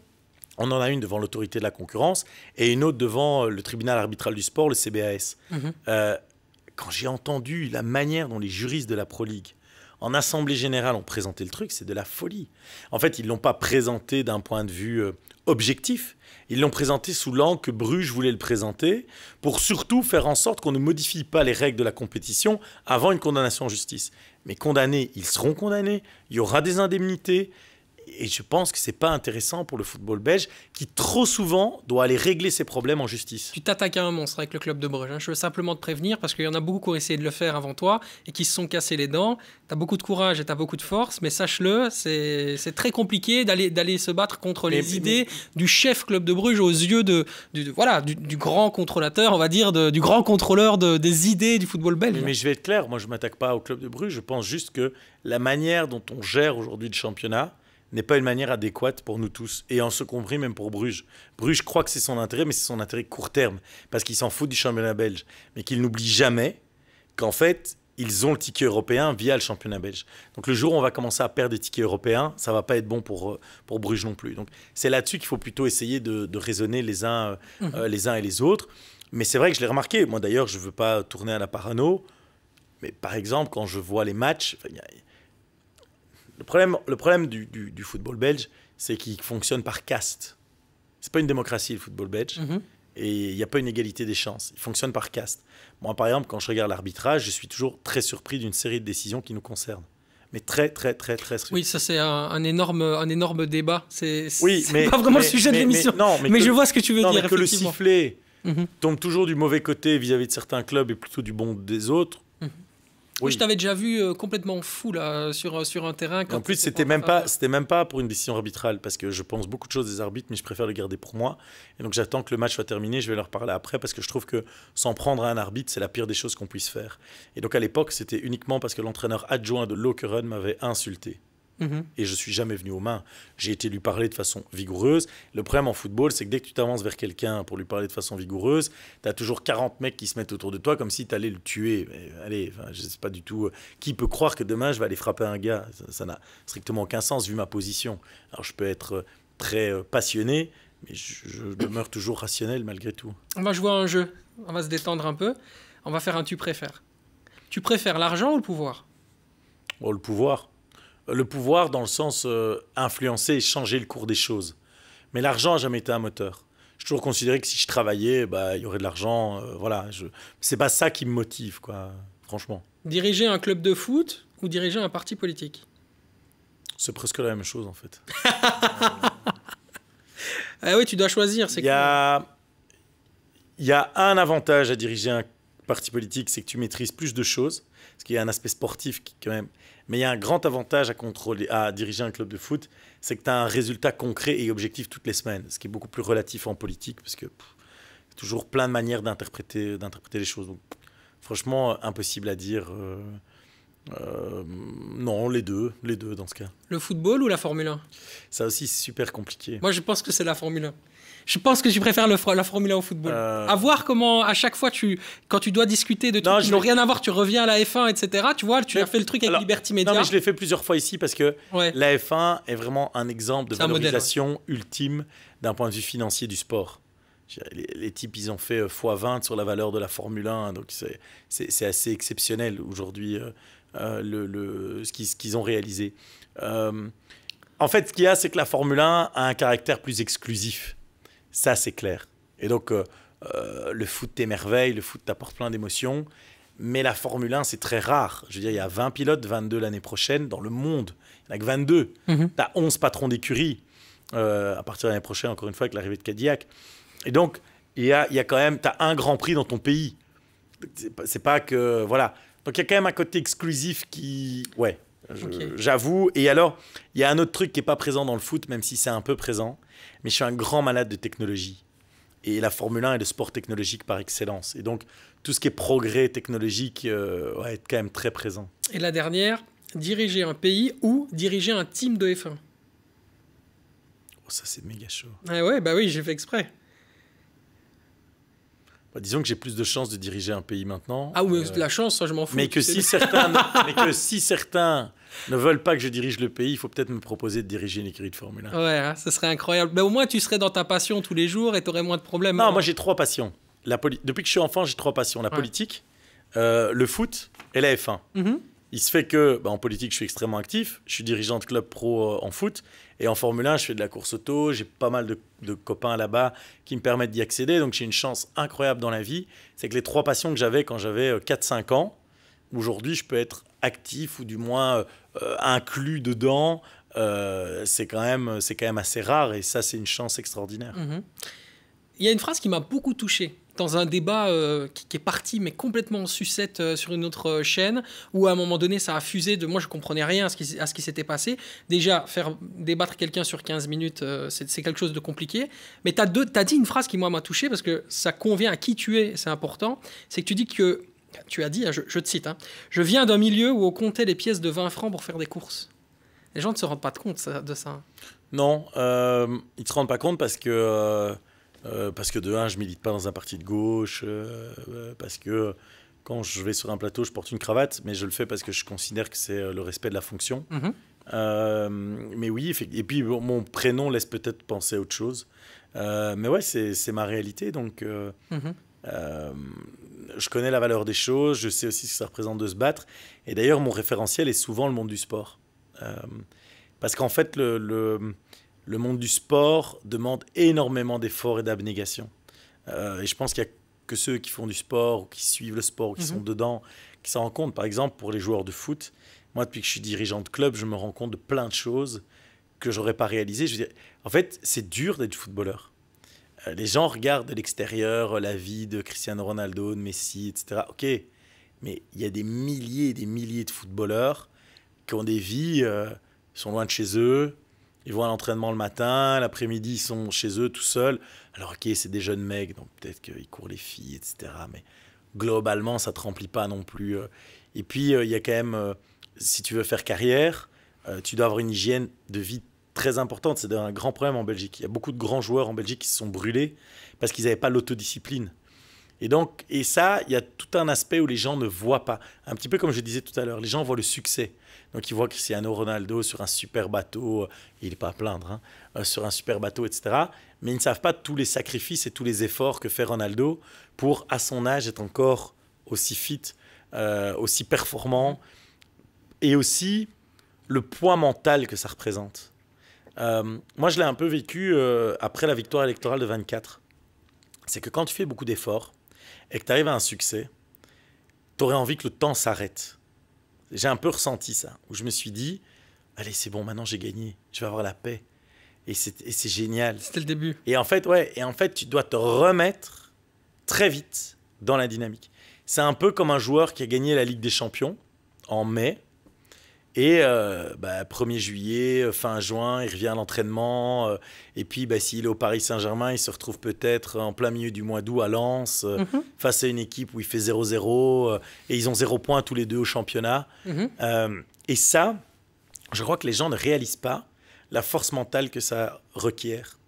On en a une devant l'autorité de la concurrence et une autre devant le tribunal arbitral du sport, le CBAS. Quand j'ai entendu la manière dont les juristes de la Pro League, en assemblée générale, ont présenté le truc, c'est de la folie. En fait, ils ne l'ont pas présenté d'un point de vue objectif. Ils l'ont présenté sous l'angle que Bruges voulait le présenter pour surtout faire en sorte qu'on ne modifie pas les règles de la compétition avant une condamnation en justice. Mais condamnés, ils seront condamnés. Il y aura des indemnités. Et je pense que ce n'est pas intéressant pour le football belge qui, trop souvent, doit aller régler ses problèmes en justice. Tu t'attaques à un monstre avec le club de Bruges. Je veux simplement te prévenir parce qu'il y en a beaucoup qui ont essayé de le faire avant toi et qui se sont cassés les dents. Tu as beaucoup de courage et tu as beaucoup de force, mais sache-le, c'est très compliqué d'aller se battre contre les idées du chef club de Bruges aux yeux du grand contrôlateur, on va dire, du grand contrôleur des idées du football belge. Mais je vais être clair, moi je ne m'attaque pas au club de Bruges. Je pense juste que la manière dont on gère aujourd'hui le championnat n'est pas une manière adéquate pour nous tous, et en ce compris même pour Bruges. Bruges croit que c'est son intérêt, mais c'est son intérêt court terme, parce qu'il s'en fout du championnat belge, mais qu'il n'oublie jamais qu'en fait, ils ont le ticket européen via le championnat belge. Donc le jour où on va commencer à perdre des tickets européens, ça ne va pas être bon pour Bruges non plus. Donc c'est là-dessus qu'il faut plutôt essayer de raisonner les uns et les autres. Mais c'est vrai que je l'ai remarqué. Moi d'ailleurs, je ne veux pas tourner à la parano, mais par exemple, quand je vois les matchs... Le problème du football belge, c'est qu'il fonctionne par caste. Ce n'est pas une démocratie, le football belge. Et il n'y a pas une égalité des chances. Il fonctionne par caste. Moi, par exemple, quand je regarde l'arbitrage, je suis toujours très surpris d'une série de décisions qui nous concernent. Mais très, très, très, très surpris. Oui, ça c'est un énorme débat. C'est mais pas vraiment le sujet de l'émission. Mais je vois ce que tu veux dire. Mais que le sifflet Mhm. tombe toujours du mauvais côté vis-à-vis de certains clubs et plutôt du bon des autres. Oui, je t'avais déjà vu complètement fou là, sur un terrain. En plus, c'était même pas pour une décision arbitrale, parce que je pense beaucoup de choses des arbitres, mais je préfère le garder pour moi. Et donc j'attends que le match soit terminé, je vais leur parler après, parce que je trouve que s'en prendre à un arbitre, c'est la pire des choses qu'on puisse faire. Et donc à l'époque, c'était uniquement parce que l'entraîneur adjoint de Lokeren m'avait insulté. Et je suis jamais venu aux mains. J'ai été lui parler de façon vigoureuse. Le problème en football, c'est que dès que tu t'avances vers quelqu'un pour lui parler de façon vigoureuse, tu as toujours 40 mecs qui se mettent autour de toi comme si tu allais le tuer. Mais, allez, je sais pas du tout. Qui peut croire que demain, je vais aller frapper un gars? Ça n'a strictement aucun sens vu ma position. Alors je peux être très passionné, mais je demeure toujours rationnel malgré tout. On va jouer à un jeu. On va se détendre un peu. On va faire un tu préfères. Tu préfères l'argent ou le pouvoir? Bon, le pouvoir. Le pouvoir dans le sens influencer et changer le cours des choses. Mais l'argent n'a jamais été un moteur. J'ai toujours considéré que si je travaillais, il y aurait de l'argent. Voilà, c'est pas ça qui me motive, quoi, franchement. Diriger un club de foot ou diriger un parti politique? C'est presque la même chose, en fait. Ah oui, tu dois choisir. Il y a un avantage à diriger un parti politique, c'est que tu maîtrises plus de choses. Parce qu'il y a un aspect sportif qui, quand même... Mais il y a un grand avantage à diriger un club de foot, c'est que tu as un résultat concret et objectif toutes les semaines, ce qui est beaucoup plus relatif en politique, parce que y a toujours plein de manières d'interpréter les choses. Donc, franchement, impossible à dire. Non, les deux dans ce cas. Le football ou la Formule 1? Ça aussi, c'est super compliqué. Moi, je pense que c'est la Formule 1. Je pense que je préfère la Formule 1 au football. À voir comment, à chaque fois, quand tu dois discuter de trucs qui n'ont rien à voir, tu reviens à la F1, etc. Tu vois, tu as fait le truc avec Liberty Media. Non, mais je l'ai fait plusieurs fois ici parce que la F1 est vraiment un exemple de valorisation ultime d'un point de vue financier du sport. Les types, ils ont fait x20 sur la valeur de la Formule 1, donc c'est assez exceptionnel aujourd'hui ce qu'ils ont réalisé. En fait, ce qu'il y a, c'est que la Formule 1 a un caractère plus exclusif. Ça, c'est clair. Et donc, le foot t'émerveille, le foot t'apporte plein d'émotions. Mais la Formule 1, c'est très rare. Je veux dire, il y a 20 pilotes, 22 l'année prochaine dans le monde. Il n'y en a que 22. Tu as 11 patrons d'écurie à partir de l'année prochaine, encore une fois, avec l'arrivée de Cadillac. Et donc, il y a quand même... Tu as un Grand Prix dans ton pays. C'est pas que... Voilà. Donc, il y a quand même un côté exclusif qui... Ouais, j'avoue. Et alors, il y a un autre truc qui n'est pas présent dans le foot, même si c'est un peu présent. Mais je suis un grand malade de technologie. Et la Formule 1 est le sport technologique par excellence. Et donc, tout ce qui est progrès technologique est quand même très présent. Et la dernière, diriger un pays ou diriger un team de F1? Oh, ça, c'est méga chaud. Ah ouais, bah oui, j'ai fait exprès. Disons que j'ai plus de chances de diriger un pays maintenant. Ah oui, la chance, ça, je m'en fous. Mais que si certains ne veulent pas que je dirige le pays, il faut peut-être me proposer de diriger une écurie de Formule 1. Ouais, hein, ça serait incroyable. Mais au moins, tu serais dans ta passion tous les jours et tu aurais moins de problèmes. Non, moi, j'ai 3 passions. Depuis que je suis enfant, j'ai 3 passions. La politique, le foot et la F1. Il se fait que, en politique, je suis extrêmement actif. Je suis dirigeant de club pro en foot. Et en Formule 1, je fais de la course auto. J'ai pas mal de copains là-bas qui me permettent d'y accéder. Donc, j'ai une chance incroyable dans la vie. C'est que les 3 passions que j'avais quand j'avais 4-5 ans, aujourd'hui, je peux être actif ou du moins inclus dedans. C'est quand même assez rare. Et ça, c'est une chance extraordinaire. Il y a une phrase qui m'a beaucoup touché dans un débat qui est parti, mais complètement en sucette sur une autre chaîne, où à un moment donné, ça a fusé de... Moi, je ne comprenais rien à ce qui s'était passé. Déjà, faire débattre quelqu'un sur 15 minutes, c'est quelque chose de compliqué. Mais tu as dit une phrase qui, moi, m'a touché, parce que ça convient à qui tu es, c'est important. C'est que tu dis que... Tu as dit, je te cite, je viens d'un milieu où on comptait les pièces de 20 francs pour faire des courses. Les gens ne se rendent pas compte de ça. Non, ils ne se rendent pas compte parce que de un, je milite pas dans un parti de gauche, parce que quand je vais sur un plateau, je porte une cravate, mais je le fais parce que je considère que c'est le respect de la fonction. Mais oui, et puis mon prénom laisse peut-être penser à autre chose. Mais ouais, c'est ma réalité, donc je connais la valeur des choses, je sais aussi ce que ça représente de se battre. Et d'ailleurs, mon référentiel est souvent le monde du sport. Parce qu'en fait, le monde du sport demande énormément d'efforts et d'abnégation. Et je pense qu'il y a que ceux qui font du sport ou qui suivent le sport ou qui sont dedans, qui s'en rendent compte. Par exemple, pour les joueurs de foot, moi, depuis que je suis dirigeant de club, je me rends compte de plein de choses que j'aurais pas réalisées. Je veux dire, en fait, c'est dur d'être footballeur. Les gens regardent de l'extérieur la vie de Cristiano Ronaldo, de Messi, etc. Ok, mais il y a des milliers et des milliers de footballeurs qui ont des vies, ils sont loin de chez eux, ils vont à l'entraînement le matin, l'après-midi, ils sont chez eux tout seuls. Alors, ok, c'est des jeunes mecs, donc peut-être qu'ils courent les filles, etc. Mais globalement, ça ne te remplit pas non plus. Et puis, il y a quand même, si tu veux faire carrière, tu dois avoir une hygiène de vie très importante. C'est un grand problème en Belgique. Il y a beaucoup de grands joueurs en Belgique qui se sont brûlés parce qu'ils n'avaient pas l'autodiscipline. Et ça, il y a tout un aspect où les gens ne voient pas. Un petit peu comme je disais tout à l'heure, les gens voient le succès. Donc, ils voient Cristiano Ronaldo sur un super bateau, il n'est pas à plaindre, sur un super bateau, etc. Mais ils ne savent pas tous les sacrifices et tous les efforts que fait Ronaldo pour, à son âge, être encore aussi fit, aussi performant, et aussi le poids mental que ça représente. Moi, je l'ai un peu vécu après la victoire électorale de 24. C'est que quand tu fais beaucoup d'efforts et que tu arrives à un succès, tu aurais envie que le temps s'arrête. J'ai un peu ressenti ça, où je me suis dit, allez, c'est bon, maintenant j'ai gagné, je vais avoir la paix. Et c'est génial. C'était le début. Et en fait, tu dois te remettre très vite dans la dynamique. C'est un peu comme un joueur qui a gagné la Ligue des Champions en mai. Et 1er juillet, fin juin, il revient à l'entraînement. Et puis, s'il est au Paris Saint-Germain, il se retrouve peut-être en plein milieu du mois d'août à Lens, face à une équipe où il fait 0-0. Et ils ont 0 points tous les deux au championnat. Et ça, je crois que les gens ne réalisent pas la force mentale que ça requiert.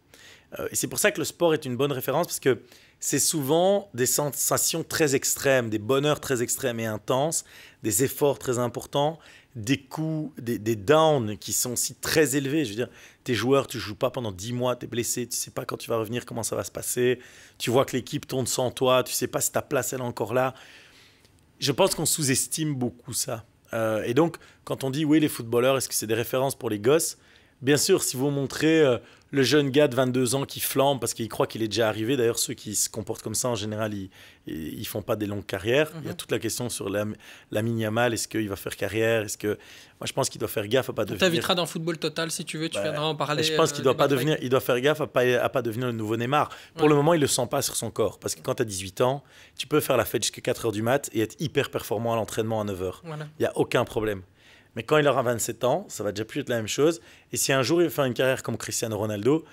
Et c'est pour ça que le sport est une bonne référence, parce que c'est souvent des sensations très extrêmes, des bonheurs très extrêmes et intenses, des efforts très importants, des coups, des downs qui sont aussi très élevés. Je veux dire, tes joueurs, tu ne joues pas pendant 10 mois, tu es blessé, tu ne sais pas quand tu vas revenir, comment ça va se passer. Tu vois que l'équipe tourne sans toi, tu ne sais pas si ta place elle est encore là. Je pense qu'on sous-estime beaucoup ça. Et donc, quand on dit, oui, les footballeurs, est-ce que c'est des références pour les gosses ? Bien sûr, si vous montrez le jeune gars de 22 ans qui flambe parce qu'il croit qu'il est déjà arrivé, d'ailleurs ceux qui se comportent comme ça en général, ils font pas des longues carrières. Il y a toute la question sur Lamine Yamal, est-ce qu'il va faire carrière, moi je pense qu'il doit faire gaffe à pas devenir... Tu t'inviteras dans Football Total si tu veux, tu viendras en parler. Je pense qu'il doit pas devenir, il doit faire gaffe à pas devenir le nouveau Neymar. Pour le moment, il le sent pas sur son corps, parce que quand tu as 18 ans, tu peux faire la fête jusqu'à 4h du mat et être hyper performant à l'entraînement à 9h. Voilà. Il y a aucun problème. Mais quand il aura 27 ans, ça va déjà plus être la même chose. Et si un jour il veut faire une carrière comme Cristiano Ronaldo,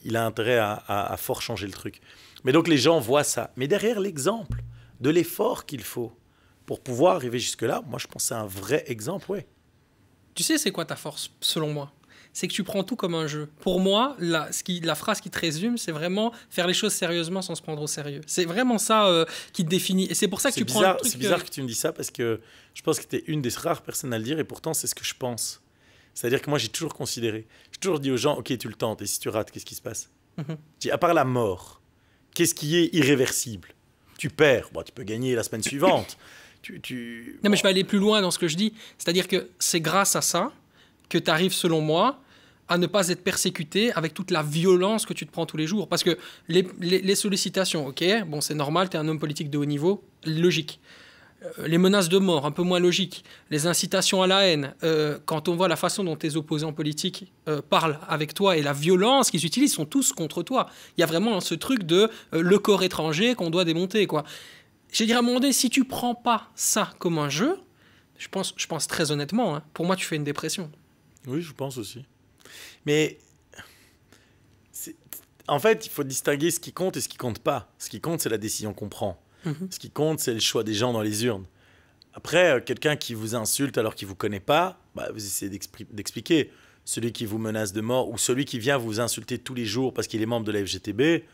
il a intérêt à fort changer le truc. Mais donc les gens voient ça. Mais derrière l'exemple de l'effort qu'il faut pour pouvoir arriver jusque-là, moi je pense que c'est un vrai exemple, ouais. Tu sais, c'est quoi ta force, selon moi ? C'est que tu prends tout comme un jeu. Pour moi, la phrase qui te résume, c'est vraiment faire les choses sérieusement sans se prendre au sérieux. C'est vraiment ça qui te définit. Et c'est pour ça que prends le truc... C'est bizarre que tu me dis ça, parce que je pense que tu es une des rares personnes à le dire, et pourtant c'est ce que je pense. C'est-à-dire que moi j'ai toujours considéré, j'ai toujours dit aux gens, ok, tu le tentes, et si tu rates, qu'est-ce qui se passe ? À part la mort, qu'est-ce qui est irréversible ? Tu perds, tu peux gagner la semaine suivante. Non, mais je vais aller plus loin dans ce que je dis. C'est-à-dire que c'est grâce à ça que tu arrives, selon moi, à ne pas être persécuté avec toute la violence que tu te prends tous les jours. Parce que les sollicitations, ok, bon, c'est normal, tu es un homme politique de haut niveau, logique. Les menaces de mort, un peu moins logique. Les incitations à la haine, quand on voit la façon dont tes opposants politiques parlent avec toi et la violence qu'ils utilisent, sont tous contre toi. Il y a vraiment ce truc de le corps étranger qu'on doit démonter, quoi. Je veux dire, à un moment donné, si tu prends pas ça comme un jeu, je pense très honnêtement, pour moi, tu fais une dépression. Oui, je pense aussi. Mais en fait, il faut distinguer ce qui compte et ce qui compte pas. Ce qui compte, c'est la décision qu'on prend. Ce qui compte, c'est le choix des gens dans les urnes. Après, quelqu'un qui vous insulte alors qu'il ne vous connaît pas, vous essayez d'expliquer. Celui qui vous menace de mort ou celui qui vient vous insulter tous les jours parce qu'il est membre de la FGTB,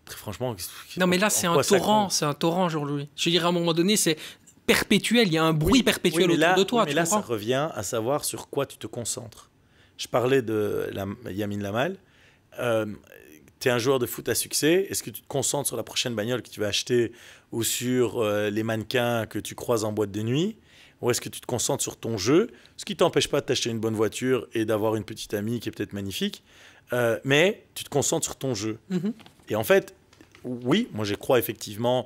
très franchement... Non, mais là, c'est un torrent, Jean-Louis. Je veux dire, à un moment donné, c'est perpétuel. Il y a un bruit perpétuel autour de toi. Mais là, ça revient à savoir sur quoi tu te concentres. Je parlais de Lamine Yamal. Tu es un joueur de foot à succès. Est-ce que tu te concentres sur la prochaine bagnole que tu vas acheter ou sur les mannequins que tu croises en boîte de nuit ? Ou est-ce que tu te concentres sur ton jeu ? Ce qui ne t'empêche pas de t'acheter une bonne voiture et d'avoir une petite amie qui est peut-être magnifique. Mais tu te concentres sur ton jeu. Et en fait, oui, moi, je crois effectivement,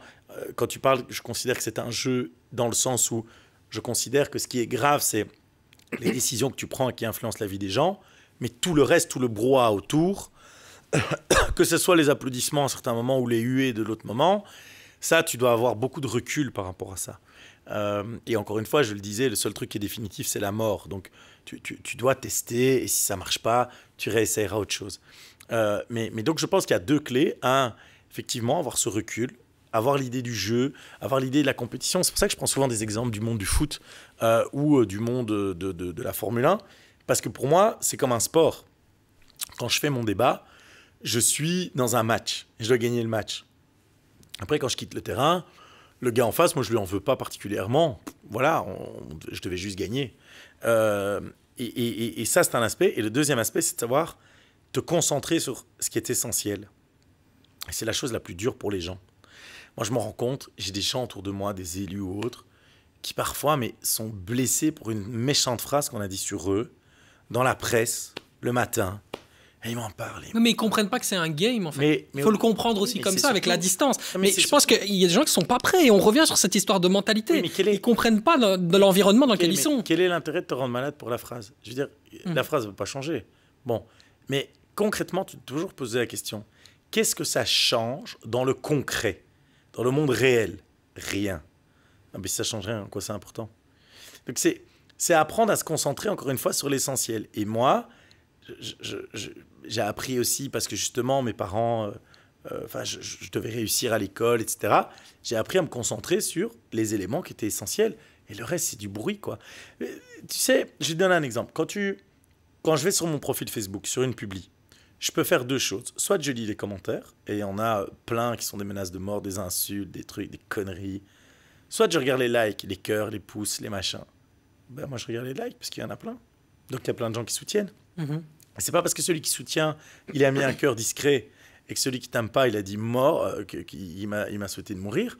quand tu parles, je considère que c'est un jeu dans le sens où je considère que ce qui est grave, c'est les décisions que tu prends et qui influencent la vie des gens, mais tout le reste, tout le brouhaha autour, que ce soit les applaudissements à certains moments ou les huées de l'autre moment, ça, tu dois avoir beaucoup de recul par rapport à ça. Et encore une fois, je le disais, le seul truc qui est définitif, c'est la mort. Donc, tu dois tester, et si ça marche pas, tu réessayeras autre chose. Mais donc, je pense qu'il y a deux clés. Un, effectivement, avoir ce recul, avoir l'idée du jeu, avoir l'idée de la compétition. C'est pour ça que je prends souvent des exemples du monde du foot ou du monde de la Formule 1, parce que pour moi, c'est comme un sport. Quand je fais mon débat, je suis dans un match, et je dois gagner le match. Après, quand je quitte le terrain, le gars en face, moi, je lui en veux pas particulièrement. Voilà, je devais juste gagner. Et ça, c'est un aspect. Et le deuxième aspect, c'est de savoir te concentrer sur ce qui est essentiel. Et c'est la chose la plus dure pour les gens. Moi, je m'en rends compte, j'ai des gens autour de moi, des élus ou autres, qui parfois sont blessés pour une méchante phrase qu'on a dit sur eux, dans la presse, le matin. Et ils m'en parlent. Mais ils comprennent pas que c'est un game, en fait. Il faut le comprendre aussi comme ça, avec la distance. Mais je pense qu'il y a des gens qui sont pas prêts. Et on revient sur cette histoire de mentalité. Oui, ils comprennent pas de l'environnement dans lequel ils sont. Quel est l'intérêt de te rendre malade pour la phrase? Je veux dire, la phrase ne va pas changer. Bon, mais concrètement, tu dois toujours poser la question. Qu'est-ce que ça change dans le concret, dans le monde réel? Rien. Ah, mais si ça change rien, en quoi c'est important? Donc c'est apprendre à se concentrer, encore une fois, sur l'essentiel. Et moi, j'ai appris aussi, parce que justement, mes parents, je devais réussir à l'école, etc. J'ai appris à me concentrer sur les éléments qui étaient essentiels. Et le reste, c'est du bruit, quoi. Tu sais, je vais te donner un exemple. Quand je vais sur mon profil Facebook, sur une publi, je peux faire deux choses. Soit je lis les commentaires, et il y en a plein qui sont des menaces de mort, des insultes, des trucs, des conneries. Soit je regarde les likes, les cœurs, les pouces, les machins. Ben, moi, je regarde les likes, parce qu'il y en a plein. Donc, il y a plein de gens qui soutiennent. C'est pas parce que celui qui soutient, il a mis un cœur discret, et que celui qui t'aime pas, il a dit mort, il m'a souhaité de mourir,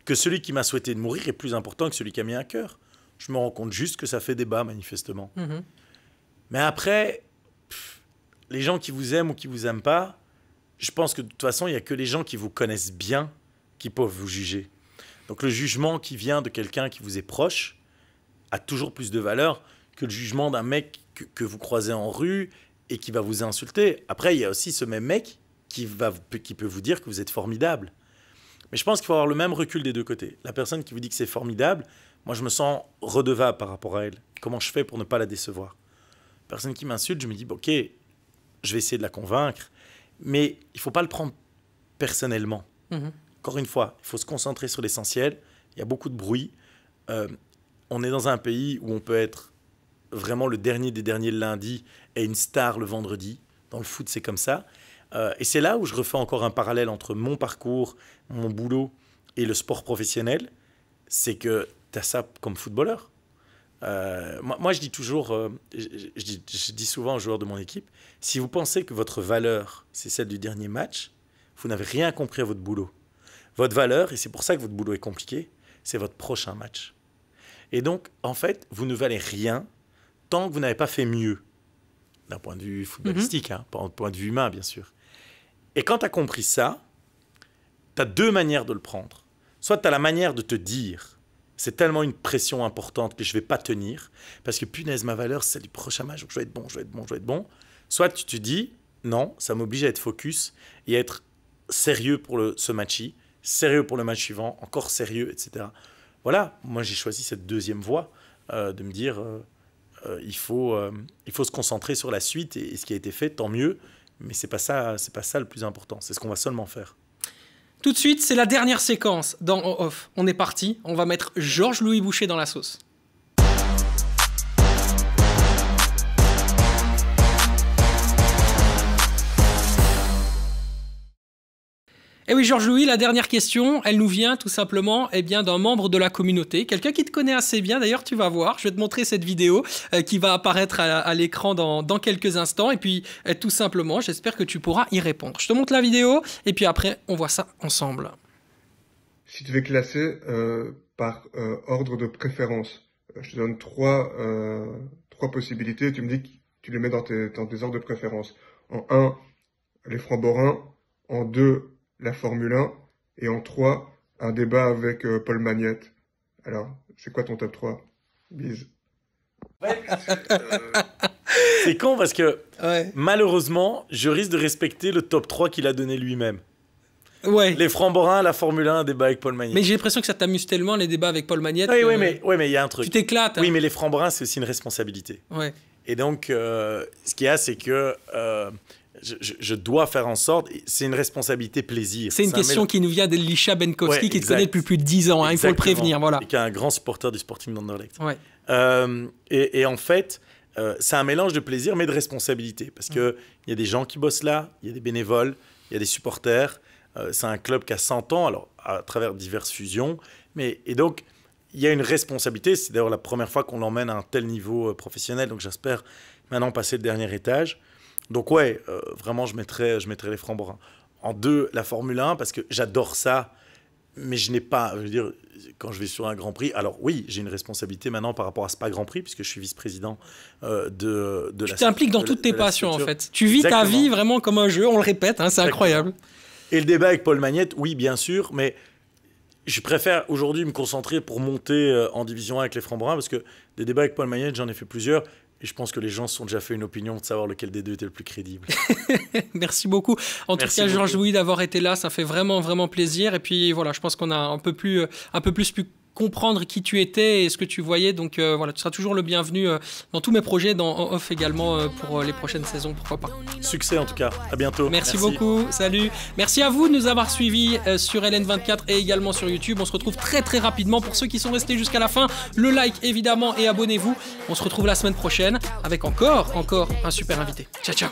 que celui qui m'a souhaité de mourir est plus important que celui qui a mis un cœur. Je me rends compte juste que ça fait débat, manifestement. Mais après, les gens qui vous aiment ou qui vous aiment pas, je pense que de toute façon, il y a que les gens qui vous connaissent bien qui peuvent vous juger. Donc le jugement qui vient de quelqu'un qui vous est proche a toujours plus de valeur que le jugement d'un mec que vous croisez en rue et qui va vous insulter. Après, il y a aussi ce même mec qui peut vous dire que vous êtes formidable. Mais je pense qu'il faut avoir le même recul des deux côtés. La personne qui vous dit que c'est formidable, moi je me sens redevable par rapport à elle. Comment je fais pour ne pas la décevoir? La personne qui m'insulte, je me dis, ok, je vais essayer de la convaincre, mais il ne faut pas le prendre personnellement. Encore une fois, il faut se concentrer sur l'essentiel. Il y a beaucoup de bruit. On est dans un pays où on peut être vraiment le dernier des derniers le lundi et une star le vendredi. Dans le foot, c'est comme ça. Et c'est là où je refais encore un parallèle entre mon parcours, mon boulot et le sport professionnel. C'est que tu as ça comme footballeur. Moi, je dis toujours, je dis souvent aux joueurs de mon équipe, si vous pensez que votre valeur, c'est celle du dernier match, vous n'avez rien compris à votre boulot. Votre valeur, et c'est pour ça que votre boulot est compliqué, c'est votre prochain match. Et donc, en fait, vous ne valez rien tant que vous n'avez pas fait mieux. D'un point de vue footballistique, hein, pas d'un point de vue humain, bien sûr. Et quand tu as compris ça, tu as deux manières de le prendre. Soit tu as la manière de te dire, c'est tellement une pression importante que je ne vais pas tenir, parce que punaise, ma valeur, c'est le prochain match, donc je vais être bon, je vais être bon, je vais être bon. Soit tu te dis, non, ça m'oblige à être focus et à être sérieux pour ce match-ci, sérieux pour le match suivant, encore sérieux, etc. Voilà, moi j'ai choisi cette deuxième voie, de me dire, il faut se concentrer sur la suite et ce qui a été fait, tant mieux, mais c'est pas ça le plus important, c'est ce qu'on va seulement faire. Tout de suite, c'est la dernière séquence dans On Off. On est parti, on va mettre Georges-Louis Boucher dans la sauce. Et oui, Georges-Louis, la dernière question, elle nous vient tout simplement d'un membre de la communauté, quelqu'un qui te connaît assez bien. D'ailleurs, tu vas voir, je vais te montrer cette vidéo qui va apparaître à l'écran dans quelques instants. Et puis, tout simplement, j'espère que tu pourras y répondre. Je te montre la vidéo et puis après, on voit ça ensemble. Si tu veux classer par ordre de préférence, je te donne trois possibilités. Tu me dis que tu les mets dans tes ordres de préférence. En 1, les francs-borins. En 2, la Formule 1. Et en 3, un débat avec Paul Magnette. Alors, c'est quoi ton top 3? Bise. C'est con parce que malheureusement, je risque de respecter le top 3 qu'il a donné lui-même. Ouais. Les Framborins, la Formule 1, un débat avec Paul Magnette. Mais j'ai l'impression que ça t'amuse tellement, les débats avec Paul Magnette. Oui, mais il y a un truc. Tu t'éclates. Hein. Oui, mais les Framborins, c'est aussi une responsabilité. Ouais. Et donc, ce qu'il y a, c'est que je dois faire en sorte... C'est une responsabilité plaisir. C'est une question qui nous vient d'Elisha Benkowski, qui te connaît depuis plus de 10 ans. Hein, il faut le prévenir, voilà. Et qui est un grand supporter du Sporting d'Anderlecht. Ouais. Et en fait, c'est un mélange de plaisir, mais de responsabilité. Parce qu'il y a des gens qui bossent là, il y a des bénévoles, il y a des supporters. C'est un club qui a 100 ans, alors à travers diverses fusions. Et donc, il y a une responsabilité. C'est d'ailleurs la première fois qu'on l'emmène à un tel niveau professionnel. Donc, j'espère maintenant passer le dernier étage. Donc, vraiment, je mettrais les Framborins. En 2, la Formule 1, parce que j'adore ça. Mais je n'ai pas, je veux dire, quand je vais sur un Grand Prix, alors oui, j'ai une responsabilité maintenant par rapport à Spa Grand Prix, puisque je suis vice-président de la... Tu t'impliques dans toutes tes passions, en fait. Tu vis ta vie vraiment comme un jeu, on le répète, hein, c'est incroyable. Et le débat avec Paul Magnette, oui, bien sûr, mais je préfère aujourd'hui me concentrer pour monter en division 1 avec les Framborins, parce que des débats avec Paul Magnette, j'en ai fait plusieurs. Et je pense que les gens se sont déjà fait une opinion de savoir lequel des deux était le plus crédible. Merci beaucoup. En tout cas, Georges-Louis, d'avoir été là, ça fait vraiment, vraiment plaisir. Et puis voilà, je pense qu'on a un peu plus pu comprendre qui tu étais et ce que tu voyais. Donc voilà, tu seras toujours le bienvenu dans tous mes projets, dans Off également pour les prochaines saisons, pourquoi pas. Succès en tout cas, à bientôt. Merci beaucoup, salut. Merci à vous de nous avoir suivis sur LN24 et également sur YouTube. On se retrouve très très rapidement. Pour ceux qui sont restés jusqu'à la fin, le like évidemment et abonnez-vous. On se retrouve la semaine prochaine avec encore un super invité. Ciao, ciao.